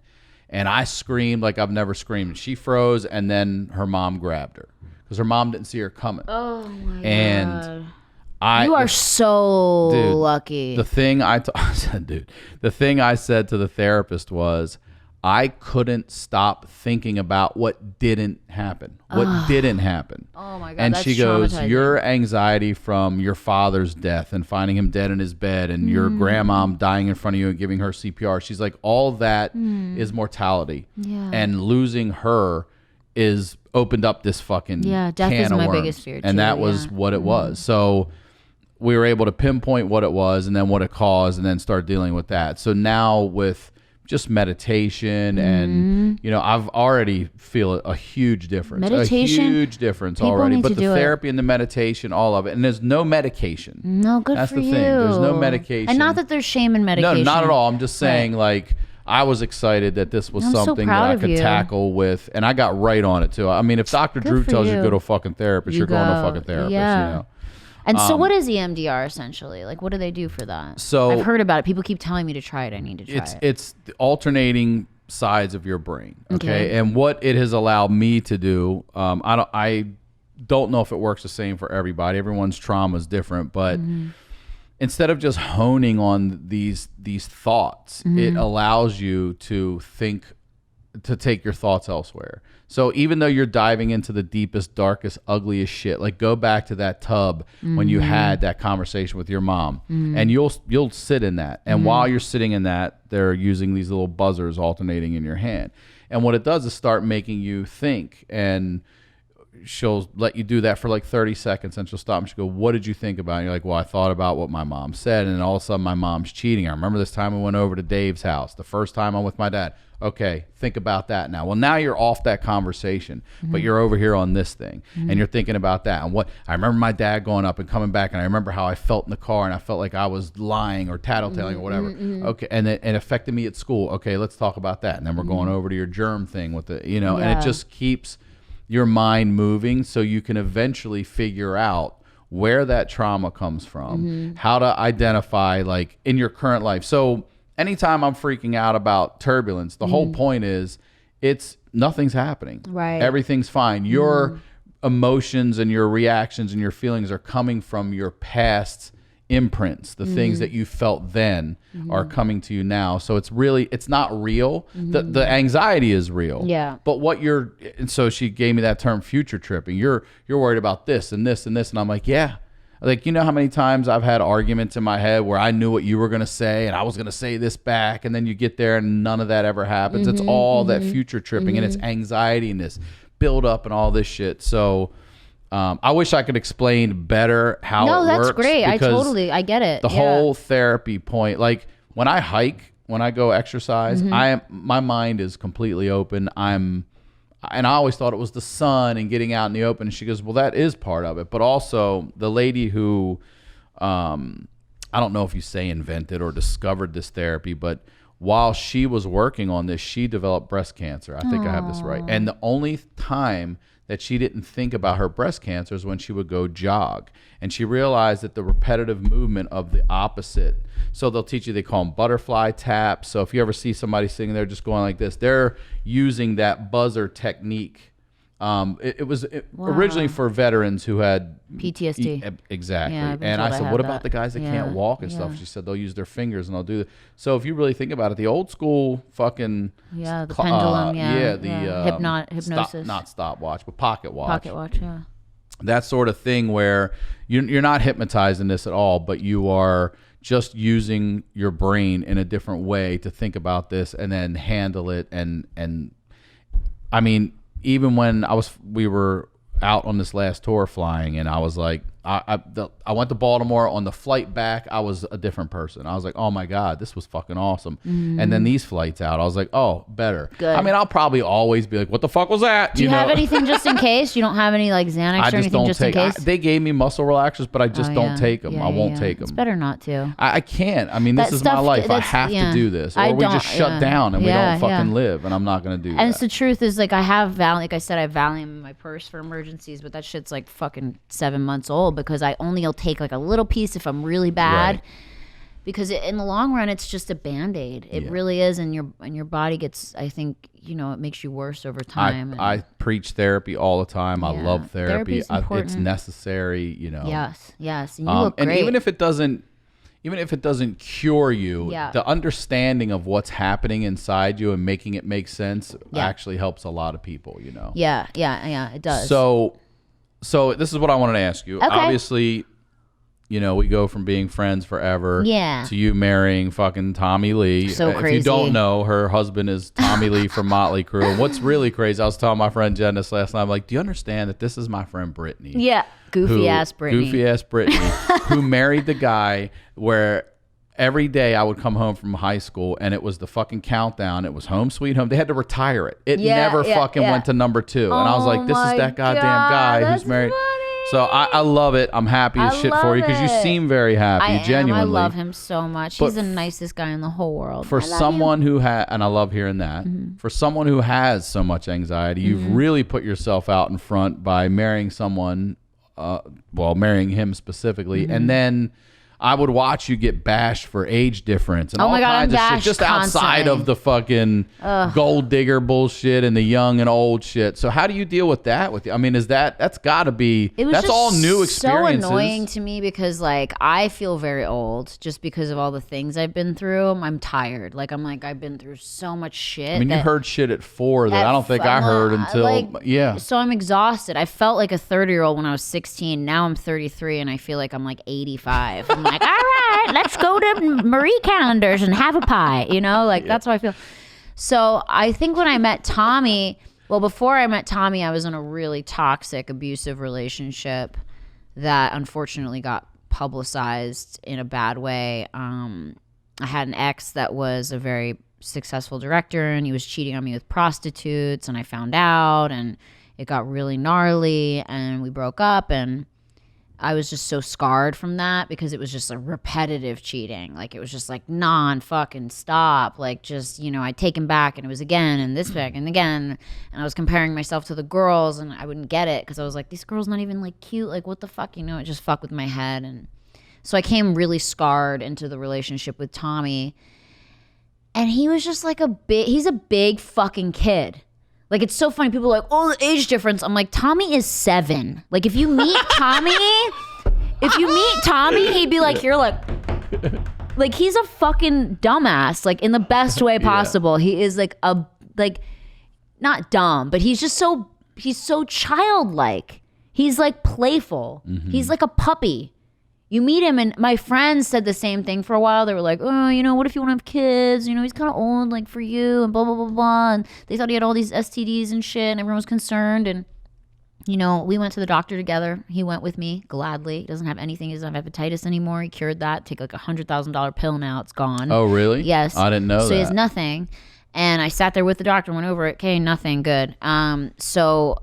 Speaker 1: And I screamed like I've never screamed. She froze, and then her mom grabbed her because her mom didn't see her coming.
Speaker 3: Oh my
Speaker 1: God.
Speaker 3: You are so lucky.
Speaker 1: The thing the thing I said to the therapist was, I couldn't stop thinking about what didn't happen. What didn't happen.
Speaker 3: Oh my God.
Speaker 1: And
Speaker 3: that's
Speaker 1: she goes,
Speaker 3: traumatizing.
Speaker 1: your anxiety from your father's death and finding him dead in his bed and your grandma dying in front of you and giving her CPR. She's like, all that is mortality. Yeah. And losing her is opened up this fucking
Speaker 3: death
Speaker 1: can
Speaker 3: is
Speaker 1: of
Speaker 3: my
Speaker 1: worms.
Speaker 3: biggest fear too,
Speaker 1: and that was what it was. So we were able to pinpoint what it was and then what it caused and then start dealing with that. So now with just meditation and, I've already feel a huge difference.
Speaker 3: Meditation,
Speaker 1: a huge difference already. But the therapy and the meditation, all of it. And there's no medication.
Speaker 3: No, good
Speaker 1: That's
Speaker 3: for
Speaker 1: the
Speaker 3: you.
Speaker 1: thing. There's no medication.
Speaker 3: And not that there's shame in medication.
Speaker 1: No, not at all. I'm just saying like, I was excited that this was something that I could tackle with, and I got right on it too. I mean, if Dr. Drew tells you go to a fucking therapist, you're going to a fucking therapist,
Speaker 3: And so what is EMDR essentially? Like, what do they do for that?
Speaker 1: So
Speaker 3: I've heard about it. People keep telling me to try it. I need to try it.
Speaker 1: It's the alternating sides of your brain. Okay. And what it has allowed me to do, I don't know if it works the same for everybody. Everyone's trauma is different, but instead of just honing on these thoughts, it allows you to take your thoughts elsewhere. So even though you're diving into the deepest, darkest, ugliest shit, like go back to that tub when you had that conversation with your mom, and you'll sit in that. And while you're sitting in that, they're using these little buzzers alternating in your hand. And what it does is start making you think, and she'll let you do that for like 30 seconds, and she'll stop and she'll go, what did you think about it? And you're like, well, I thought about what my mom said, and then all of a sudden my mom's cheating. I remember this time we went over to Dave's house, the first time I'm with my dad. Okay, think about that now. Well, now you're off that conversation, but you're over here on this thing, and you're thinking about that. And what I remember my dad going up and coming back, and I remember how I felt in the car, and I felt like I was lying or tattletaling or whatever. Okay, and it affected me at school. Okay, let's talk about that. And then we're going over to your germ thing with the, and it just keeps your mind moving, so you can eventually figure out where that trauma comes from, how to identify like in your current life. So anytime I'm freaking out about turbulence, the whole point is nothing's happening.
Speaker 3: Right.
Speaker 1: Everything's fine. Your emotions and your reactions and your feelings are coming from your past imprints. The things that you felt then are coming to you now. So it's not real. The anxiety is real.
Speaker 3: Yeah.
Speaker 1: But and so she gave me that term, future tripping. You're worried about this and this and this. And I'm like, yeah. Like, you know how many times I've had arguments in my head where I knew what you were going to say and I was going to say this back, and then you get there and none of that ever happens. It's all that future tripping and it's anxiety and this build up and all this shit. So I wish I could explain better how it works.
Speaker 3: No, that's great. I get it.
Speaker 1: The whole therapy point, like when I hike, when I go exercise, my mind is completely open. and I always thought it was the sun and getting out in the open. And she goes, well, that is part of it. But also the lady who, I don't know if you say invented or discovered this therapy, but while she was working on this, she developed breast cancer. I think I have this right. And the only time that she didn't think about her breast cancer is when she would go jog. And she realized that the repetitive movement of the opposite, so they'll teach you, they call them butterfly taps. So if you ever see somebody sitting there just going like this, they're using that buzzer technique. It was originally for veterans who had
Speaker 3: PTSD.
Speaker 1: Exactly.
Speaker 3: Yeah,
Speaker 1: and I said, what about the guys that can't walk and stuff? She said they'll use their fingers and they'll do it. So if you really think about it, the old school fucking
Speaker 3: the pendulum, hypnosis,
Speaker 1: not stopwatch, but pocket watch.
Speaker 3: Pocket watch, yeah.
Speaker 1: That sort of thing where you're not hypnotizing this at all, but you are just using your brain in a different way to think about this and then handle it. And I mean, even when we were out on this last tour flying, and I was like, I went to Baltimore. On the flight back, I was a different person. I was like, oh my God, this was fucking awesome. And then these flights out, I was like, oh, better.
Speaker 3: Good.
Speaker 1: I mean, I'll probably always be like, what the fuck was that?
Speaker 3: Do you have anything just in case? You don't have any like Xanax or anything just in case?
Speaker 1: They gave me muscle relaxers, but I just don't take them. I won't take them.
Speaker 3: It's better not to.
Speaker 1: I can't. I mean, this is my life. I have to do this, or we just shut down and we don't fucking live. And I'm not gonna do that.
Speaker 3: And it's the truth is, like, I have like I said, I have Valium in my purse for emergencies, but that shit's like fucking 7 months old because I only take like a little piece if I'm really bad, because in the long run it's just a Band-Aid. It really is, and your body gets, I think, it makes you worse over time.
Speaker 1: I preach therapy all the time. I love therapy. It's necessary,
Speaker 3: Yes, and you look great.
Speaker 1: And even if it doesn't cure you, the understanding of what's happening inside you and making it make sense actually helps a lot of people.
Speaker 3: Yeah, it does.
Speaker 1: So this is what I wanted to ask you.
Speaker 3: Okay.
Speaker 1: Obviously, we go from being friends forever to you marrying fucking Tommy Lee.
Speaker 3: So crazy.
Speaker 1: If you don't know, her husband is Tommy Lee from Motley Crue. And what's really crazy, I was telling my friend Jen this last night, I'm like, do you understand that this is my friend Brittany?
Speaker 3: Yeah, goofy ass Brittany,
Speaker 1: who married the guy where every day I would come home from high school and it was the fucking countdown. It was Home Sweet Home. They had to retire it. It never fucking went to number 2. And I was like, this is that goddamn guy who's married.
Speaker 3: Funny.
Speaker 1: So I love it. I'm happy as shit for you because you seem very happy, genuinely.
Speaker 3: I love him so much. He's the nicest guy in the whole world.
Speaker 1: For someone who has, and I love hearing that, for someone who has so much anxiety, you've really put yourself out in front by marrying someone, marrying him specifically, and then I would watch you get bashed for age difference and all kinds of shit just outside of the fucking gold digger bullshit and the young and old shit. So how do you deal with that? I mean, that's got to be, that's all new experiences.
Speaker 3: So annoying to me because like I feel very old just because of all the things I've been through. I'm tired. I've been through so much shit.
Speaker 1: I mean, you heard shit at 4 that I don't think I heard until
Speaker 3: So I'm exhausted. I felt like a 30-year-old when I was 16. Now I'm 33 and I feel like I'm like 85. I'm like, all right, let's go to Marie Callender's and have a pie. That's how I feel. So I think when I met Tommy, before I met Tommy, I was in a really toxic, abusive relationship that unfortunately got publicized in a bad way. I had an ex that was a very successful director and he was cheating on me with prostitutes, and I found out and it got really gnarly and we broke up, and I was just so scarred from that because it was just a repetitive cheating. Like it was just like non-fucking stop. Like just, I'd take him back and it was again and this back and again. And I was comparing myself to the girls and I wouldn't get it because I was like, these girls not even like cute. Like what the fuck, it just fucked with my head. And so I came really scarred into the relationship with Tommy. And he was just like he's a big fucking kid. Like, it's so funny. People are like, oh, the age difference. I'm like, Tommy is 7. Like, if you meet Tommy, he'd be like, you're like he's a fucking dumbass, like in the best way possible. He is like not dumb, but he's so childlike. He's like playful. He's like a puppy. You meet him, and my friends said the same thing for a while. They were like, oh, what if you want to have kids? He's kind of old, like, for you, and blah, blah, blah, blah. And they thought he had all these STDs and shit, and everyone was concerned. And, we went to the doctor together. He went with me gladly. He doesn't have anything. He doesn't have hepatitis anymore. He cured that. Take like $100,000 pill now. It's gone.
Speaker 1: Oh, really?
Speaker 3: Yes.
Speaker 1: I didn't know that.
Speaker 3: So he has nothing. And I sat there with the doctor, went over it. Okay, nothing good. So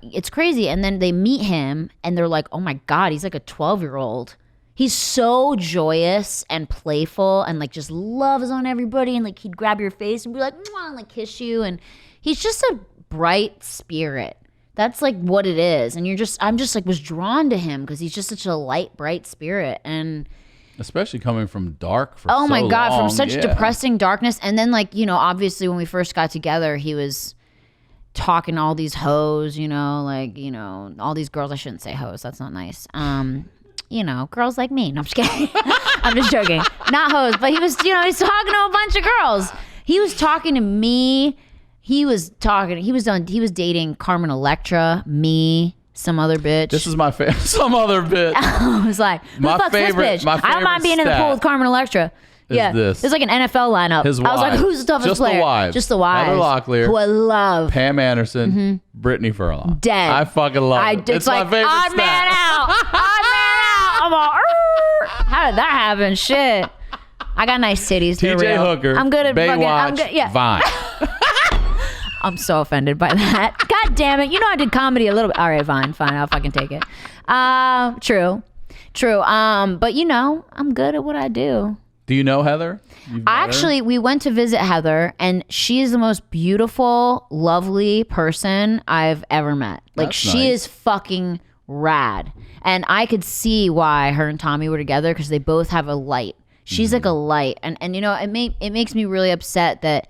Speaker 3: it's crazy. And then they meet him and they're like, oh my God, he's like a 12-year-old. He's so joyous and playful and like just loves on everybody. And like he'd grab your face and be like, mwah, and like kiss you. And he's just a bright spirit. That's like what it is. And I'm just like was drawn to him because he's just such a light, bright spirit. And
Speaker 1: especially coming from dark for
Speaker 3: oh my God,
Speaker 1: long.
Speaker 3: from such depressing darkness. And then like, you know, obviously when we first got together, he was talking to all these hoes, you know, like, you know, all these girls. I shouldn't say hoes. That's not nice. You know, girls like me. No, I'm just kidding. I'm just joking. Not hoes, but he was, you know, he's talking to a bunch of girls. He was talking to me. He was dating Carmen Electra, me, some other bitch.
Speaker 1: This is my favorite. Some other bitch.
Speaker 3: I was like, who the fuck's this bitch? I don't mind being in the pool with Carmen Electra. Yeah,
Speaker 1: this.
Speaker 3: It's like an NFL lineup.
Speaker 1: His
Speaker 3: I was like, who's the toughest player? Just the wives.
Speaker 1: Heather Locklear,
Speaker 3: who I love.
Speaker 1: Pam Anderson, Brittany Furlan.
Speaker 3: Dead.
Speaker 1: I fucking love it. It's like, my favorite
Speaker 3: odd man out. Odd man out. I'm all, how did that happen? Shit. I got nice titties.
Speaker 1: TJ Hooker.
Speaker 3: I'm good at
Speaker 1: Baywatch,
Speaker 3: fucking. I'm good. Yeah.
Speaker 1: Vine.
Speaker 3: I'm so offended by that. God damn it. You know I did comedy a little bit. All right, fine. I'll fucking take it. True. But you know, I'm good at what I do.
Speaker 1: Do you know Heather?
Speaker 3: We went to visit Heather, and she is the most beautiful, lovely person I've ever met. Like,
Speaker 1: that's
Speaker 3: she
Speaker 1: nice.
Speaker 3: is fucking rad. And I could see why her and Tommy were together because they both have a light. She's like a light. And you know, it makes me really upset that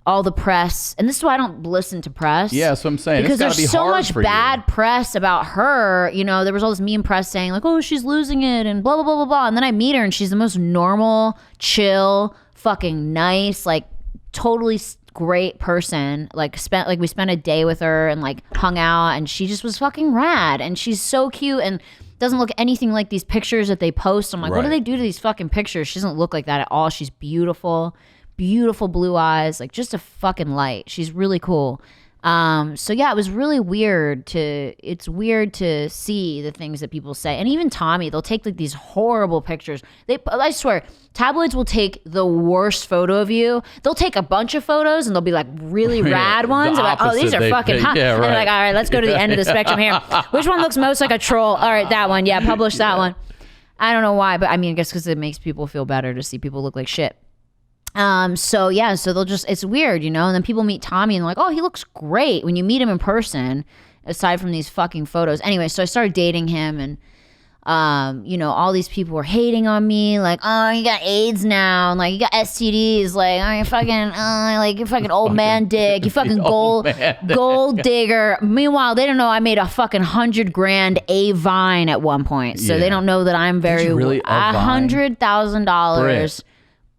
Speaker 3: all the press, and this is why I don't listen to press.
Speaker 1: Yeah, that's what I'm saying.
Speaker 3: Because there's so much bad
Speaker 1: you.
Speaker 3: press about her. You know, there was all this meme press saying like, oh, she's losing it and blah, blah, blah, blah, blah. And then I meet her and she's the most normal, chill, fucking nice, like totally great person. Like we spent a day with her and like hung out, and she just was fucking rad. And she's so cute and doesn't look anything like these pictures that they post. I'm like, what do they do to these fucking pictures? She doesn't look like that at all. She's beautiful blue eyes, like just a fucking light. She's really cool. So yeah, it was really weird it's weird to see the things that people say. And even Tommy, they'll take like these horrible pictures. I swear, tabloids will take the worst photo of you. They'll take a bunch of photos and they'll be like really rad ones. Like, oh, these are fucking hot.
Speaker 1: Yeah, right.
Speaker 3: And they're like, all right, let's go to the end of the spectrum here. Which one looks most like a troll? All right, that one. Yeah, publish that one. I don't know why, but I mean, I guess because it makes people feel better to see people look like shit. So they'll just, it's weird, you know, and then people meet Tommy and they're like, oh, he looks great when you meet him in person, aside from these fucking photos. Anyway, so I started dating him and, you know, all these people were hating on me, like, oh, you got AIDS now, and like, you got STDs, like, oh, you're fucking old man dick, you fucking gold digger. Meanwhile, they don't know I made a fucking $100,000 a Vine at one point, so they don't know that I'm very,
Speaker 1: really
Speaker 3: $100,000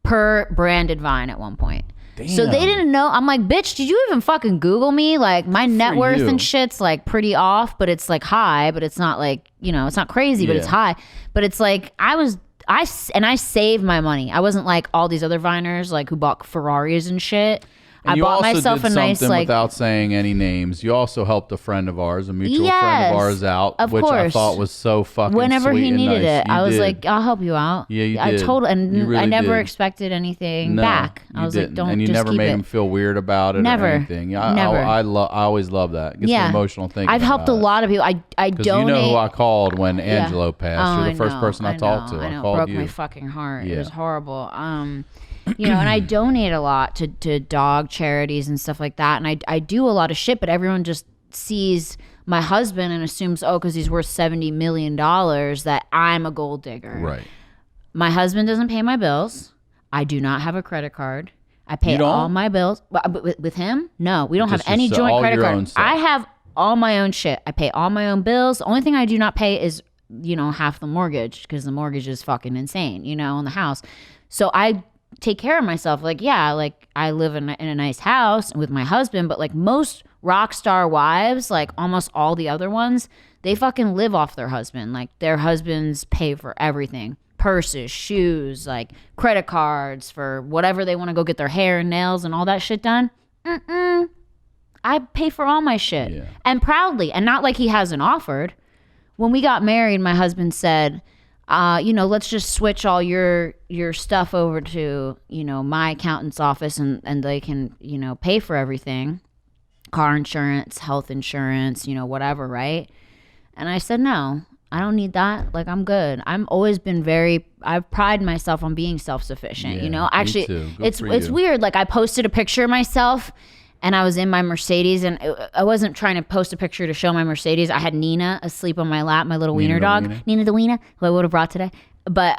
Speaker 3: per branded Vine at one point. Damn. So they didn't know. I'm like, bitch, did you even fucking Google me? Like, my net worth and shit's like pretty off, but it's like high, but it's not like, you know, it's not crazy, but it's high. But it's like, I saved my money. I wasn't like all these other Viners like who bought Ferraris and shit.
Speaker 1: And
Speaker 3: I bought myself a nice, like,
Speaker 1: without saying any names, you also helped a friend of ours, a mutual friend of ours out, which I thought was so fucking
Speaker 3: whenever
Speaker 1: sweet
Speaker 3: he
Speaker 1: and
Speaker 3: needed
Speaker 1: nice.
Speaker 3: it, I was like, I'll help you out.
Speaker 1: Yeah, you did.
Speaker 3: I told, and
Speaker 1: really
Speaker 3: I never
Speaker 1: did.
Speaker 3: expected anything back. I was like, don't.
Speaker 1: And you
Speaker 3: just
Speaker 1: never
Speaker 3: keep
Speaker 1: made
Speaker 3: it.
Speaker 1: him feel weird about it
Speaker 3: Never.
Speaker 1: or anything. Yeah,
Speaker 3: Never.
Speaker 1: I always love that. It gets me emotional thinking.
Speaker 3: I've helped a lot of people. I donate.
Speaker 1: Because you know who I called when Angelo passed. You're the first person I talked to.
Speaker 3: I know.
Speaker 1: I called
Speaker 3: Broke
Speaker 1: you.
Speaker 3: my fucking heart. It was horrible. You know, and I donate a lot to dog charities and stuff like that. And I do a lot of shit, but everyone just sees my husband and assumes, oh, because he's worth $70 million, that I'm a gold digger.
Speaker 1: Right.
Speaker 3: My husband doesn't pay my bills. I do not have a credit card. I pay all my bills. But with him, no, we don't have any joint credit card. I have all my own shit. I pay all my own bills. The only thing I do not pay is, you know, half the mortgage, because the mortgage is fucking insane, you know, on the house. So I take care of myself. Like, yeah, like I live in a nice house with my husband, but like most rock star wives, like almost all the other ones, they fucking live off their husband. Like their husbands pay for everything. Purses, shoes, like credit cards for whatever they want to go get their hair and nails and all that shit done. I pay for all my shit. And proudly, and not like he hasn't offered. When we got married, my husband said, let's just switch all your stuff over to, my accountant's office and they can, pay for everything. Car insurance, health insurance, whatever, right? And I said, no, I don't need that. Like, I'm good. I've always been I've prided myself on being self-sufficient, Actually, it's weird. Like, I posted a picture of myself and I was in my Mercedes, and I wasn't trying to post a picture to show my Mercedes. I had Nina asleep on my lap, my little wiener dog. Nina the wiener, who I would have brought today. But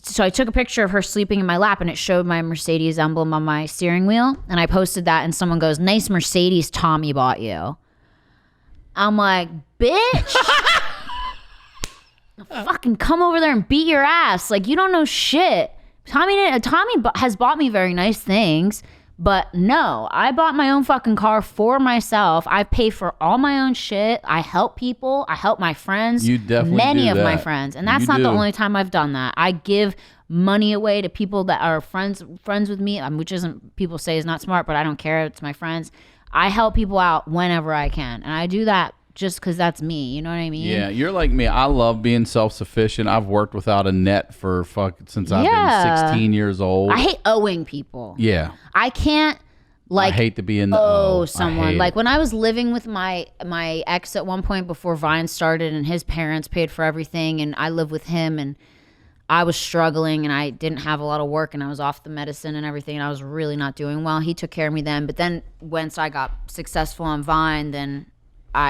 Speaker 3: so I took a picture of her sleeping in my lap, and it showed my Mercedes emblem on my steering wheel. And I posted that, and someone goes, "Nice Mercedes Tommy bought you." I'm like, bitch. Fucking come over there and beat your ass. Like, you don't know shit. Tommy has bought me very nice things. But no, I bought my own fucking car for myself. I pay for all my own shit. I help people. I help my friends.
Speaker 1: You definitely
Speaker 3: many of my friends. And that's not the only time I've done that. I give money away to people that are friends with me, which isn't, people say is not smart, but I don't care. It's my friends. I help people out whenever I can. And I do that just because that's me. You know what I mean?
Speaker 1: Yeah, you're like me. I love being self-sufficient. I've worked without a net since I've been 16 years old.
Speaker 3: I hate owing people.
Speaker 1: Yeah.
Speaker 3: I can't, I
Speaker 1: hate to be in the
Speaker 3: someone. Like, when I was living with my ex at one point before Vine started, and his parents paid for everything, and I lived with him, and I was struggling, and I didn't have a lot of work, and I was off the medicine and everything, and I was really not doing well. He took care of me then. But then once I got successful on Vine, then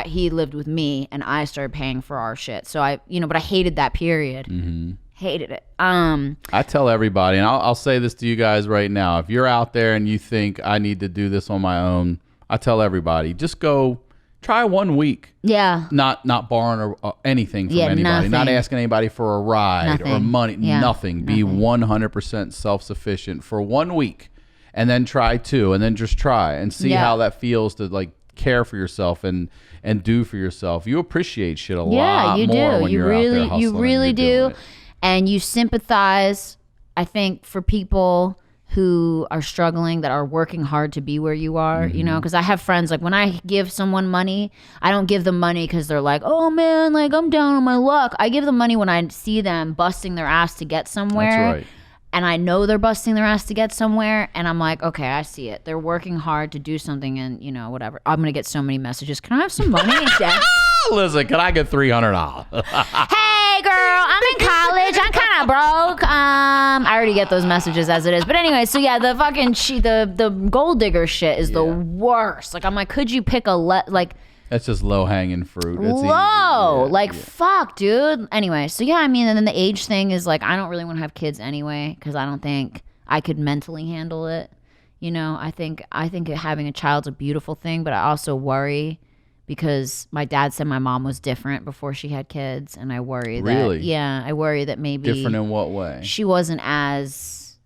Speaker 3: he lived with me, and I started paying for our shit. So but I hated that period. Mm-hmm. Hated it.
Speaker 1: I tell everybody, and I'll say this to you guys right now. If you're out there and you think I need to do this on my own, I tell everybody, just go try 1 week.
Speaker 3: Yeah.
Speaker 1: Not borrowing or anything from anybody.
Speaker 3: Nothing.
Speaker 1: Not asking anybody for a ride or money.
Speaker 3: Yeah,
Speaker 1: nothing. Be 100% self-sufficient for 1 week, and then try 2, and then just try and see how that feels to like care for yourself and do for yourself. You appreciate shit a lot more when you're out there hustling.
Speaker 3: You really do. And you sympathize, I think, for people who are struggling, that are working hard to be where you are, because I have friends, like, when I give someone money, I don't give them money because they're like, oh man, like, I'm down on my luck. I give them money when I see them busting their ass to get somewhere.
Speaker 1: That's right.
Speaker 3: And I know they're busting their ass to get somewhere, and I'm like, okay, I see it. They're working hard to do something, and whatever. I'm gonna get so many messages. Can I have some money?
Speaker 1: Listen, can I get $300?
Speaker 3: Hey girl, I'm in college. I'm kind of broke. I already get those messages as it is. But anyway, so yeah, the fucking the gold digger shit is the worst. Like, I'm like, could you pick
Speaker 1: that's just low hanging fruit.
Speaker 3: It's fuck, dude. Anyway, so yeah, I mean, and then the age thing is like, I don't really want to have kids anyway, because I don't think I could mentally handle it. I think having a child's a beautiful thing, but I also worry, because my dad said my mom was different before she had kids, and I worry that I worry that maybe
Speaker 1: different in what way?
Speaker 3: She wasn't as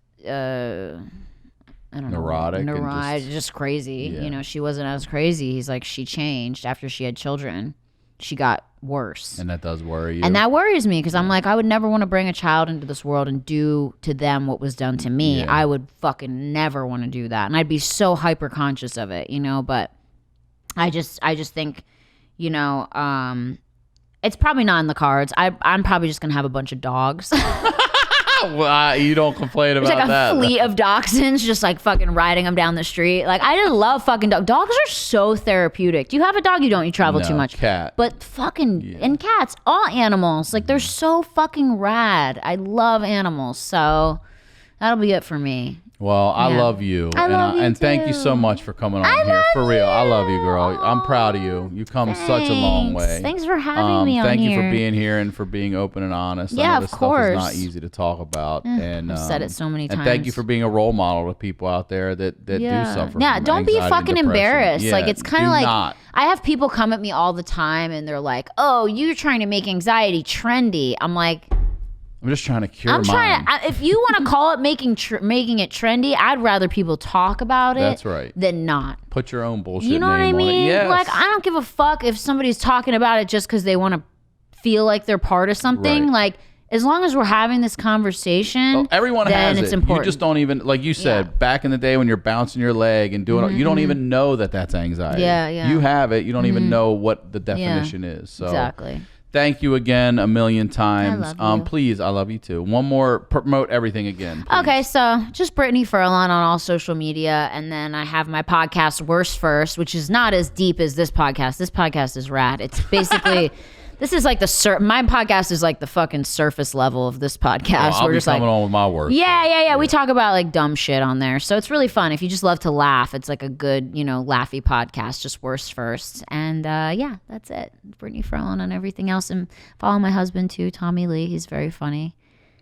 Speaker 3: I don't know.
Speaker 1: Neurotic,
Speaker 3: just crazy. Yeah. She wasn't as crazy. He's like, she changed after she had children. She got worse.
Speaker 1: And that does worry you.
Speaker 3: And that worries me, because I'm like, I would never want to bring a child into this world and do to them what was done to me. Yeah. I would fucking never want to do that. And I'd be so hyper conscious of it, but I just think, it's probably not in the cards. I'm probably just going to have a bunch of dogs.
Speaker 1: Well, you don't complain about that.
Speaker 3: There's like a fleet of dachshunds just like fucking riding them down the street. Like, I just love fucking dogs. Dogs are so therapeutic. Do you have a dog? You don't. You travel too much.
Speaker 1: Cat.
Speaker 3: But fucking, and cats, all animals. Like, they're so fucking rad. I love animals. So that'll be it for me.
Speaker 1: Well, I love you. And thank you so much for coming on here. For real. I love you, girl. I'm proud of you. You've come such a long way.
Speaker 3: Thanks for having me on here.
Speaker 1: Thank you for being here and for being open and honest.
Speaker 3: Yeah,
Speaker 1: I know this
Speaker 3: of course.
Speaker 1: stuff is not easy to talk about. And
Speaker 3: I've said it so many times.
Speaker 1: And thank you for being a role model to people out there that do suffer from
Speaker 3: don't be fucking embarrassed.
Speaker 1: Yeah,
Speaker 3: like, it's kind of like,
Speaker 1: not.
Speaker 3: I have people come at me all the time, and they're like, oh, you're trying to make anxiety trendy. I'm like,
Speaker 1: I'm just trying to cure mine.
Speaker 3: If you want to call it making it trendy, I'd rather people talk about it.
Speaker 1: That's right.
Speaker 3: Than not.
Speaker 1: Put your own bullshit
Speaker 3: You know what I
Speaker 1: name
Speaker 3: mean?
Speaker 1: on it. Yes.
Speaker 3: Like, I don't give a fuck if somebody's talking about it just because they want to feel like they're part of something.
Speaker 1: Right.
Speaker 3: Like, as long as we're having this conversation,
Speaker 1: everyone
Speaker 3: then
Speaker 1: has
Speaker 3: it's
Speaker 1: it.
Speaker 3: important.
Speaker 1: You just don't even, like you said, back in the day when you're bouncing your leg and doing, you don't even know that that's anxiety.
Speaker 3: Yeah.
Speaker 1: You have it. You don't even know what the definition is. So
Speaker 3: exactly.
Speaker 1: Thank you again a million times.
Speaker 3: I love you.
Speaker 1: Please, I love you too. One more, promote everything again. Please.
Speaker 3: Okay, so just Brittany Furlan on all social media, and then I have my podcast Worst First, which is not as deep as this podcast. This podcast is rad. It's basically this is like my podcast is like the fucking surface level of this podcast.
Speaker 1: I'll be coming on with my work.
Speaker 3: Yeah. We talk about like dumb shit on there, so it's really fun. If you just love to laugh, it's like a good, laughy podcast. Just Worst First, and yeah, that's it. Brittany Furlan on everything else, and follow my husband too, Tommy Lee. He's very funny.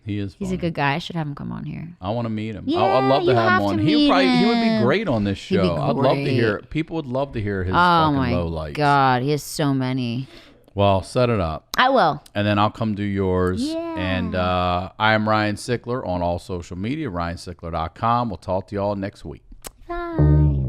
Speaker 1: He is.
Speaker 3: He's a good guy. I should have him come on here.
Speaker 1: I want to meet him.
Speaker 3: Yeah,
Speaker 1: I'd love to have him on. He would be great on this
Speaker 3: He'd be
Speaker 1: show. I'd love to
Speaker 3: great.
Speaker 1: hear. People would love to hear his
Speaker 3: Oh
Speaker 1: fucking
Speaker 3: my
Speaker 1: low lights.
Speaker 3: God, he has so many.
Speaker 1: Well, set it up.
Speaker 3: I will.
Speaker 1: And then I'll come do yours.
Speaker 3: Yeah.
Speaker 1: And I am Ryan Sickler on all social media, ryansickler.com. We'll talk to y'all next week.
Speaker 3: Bye.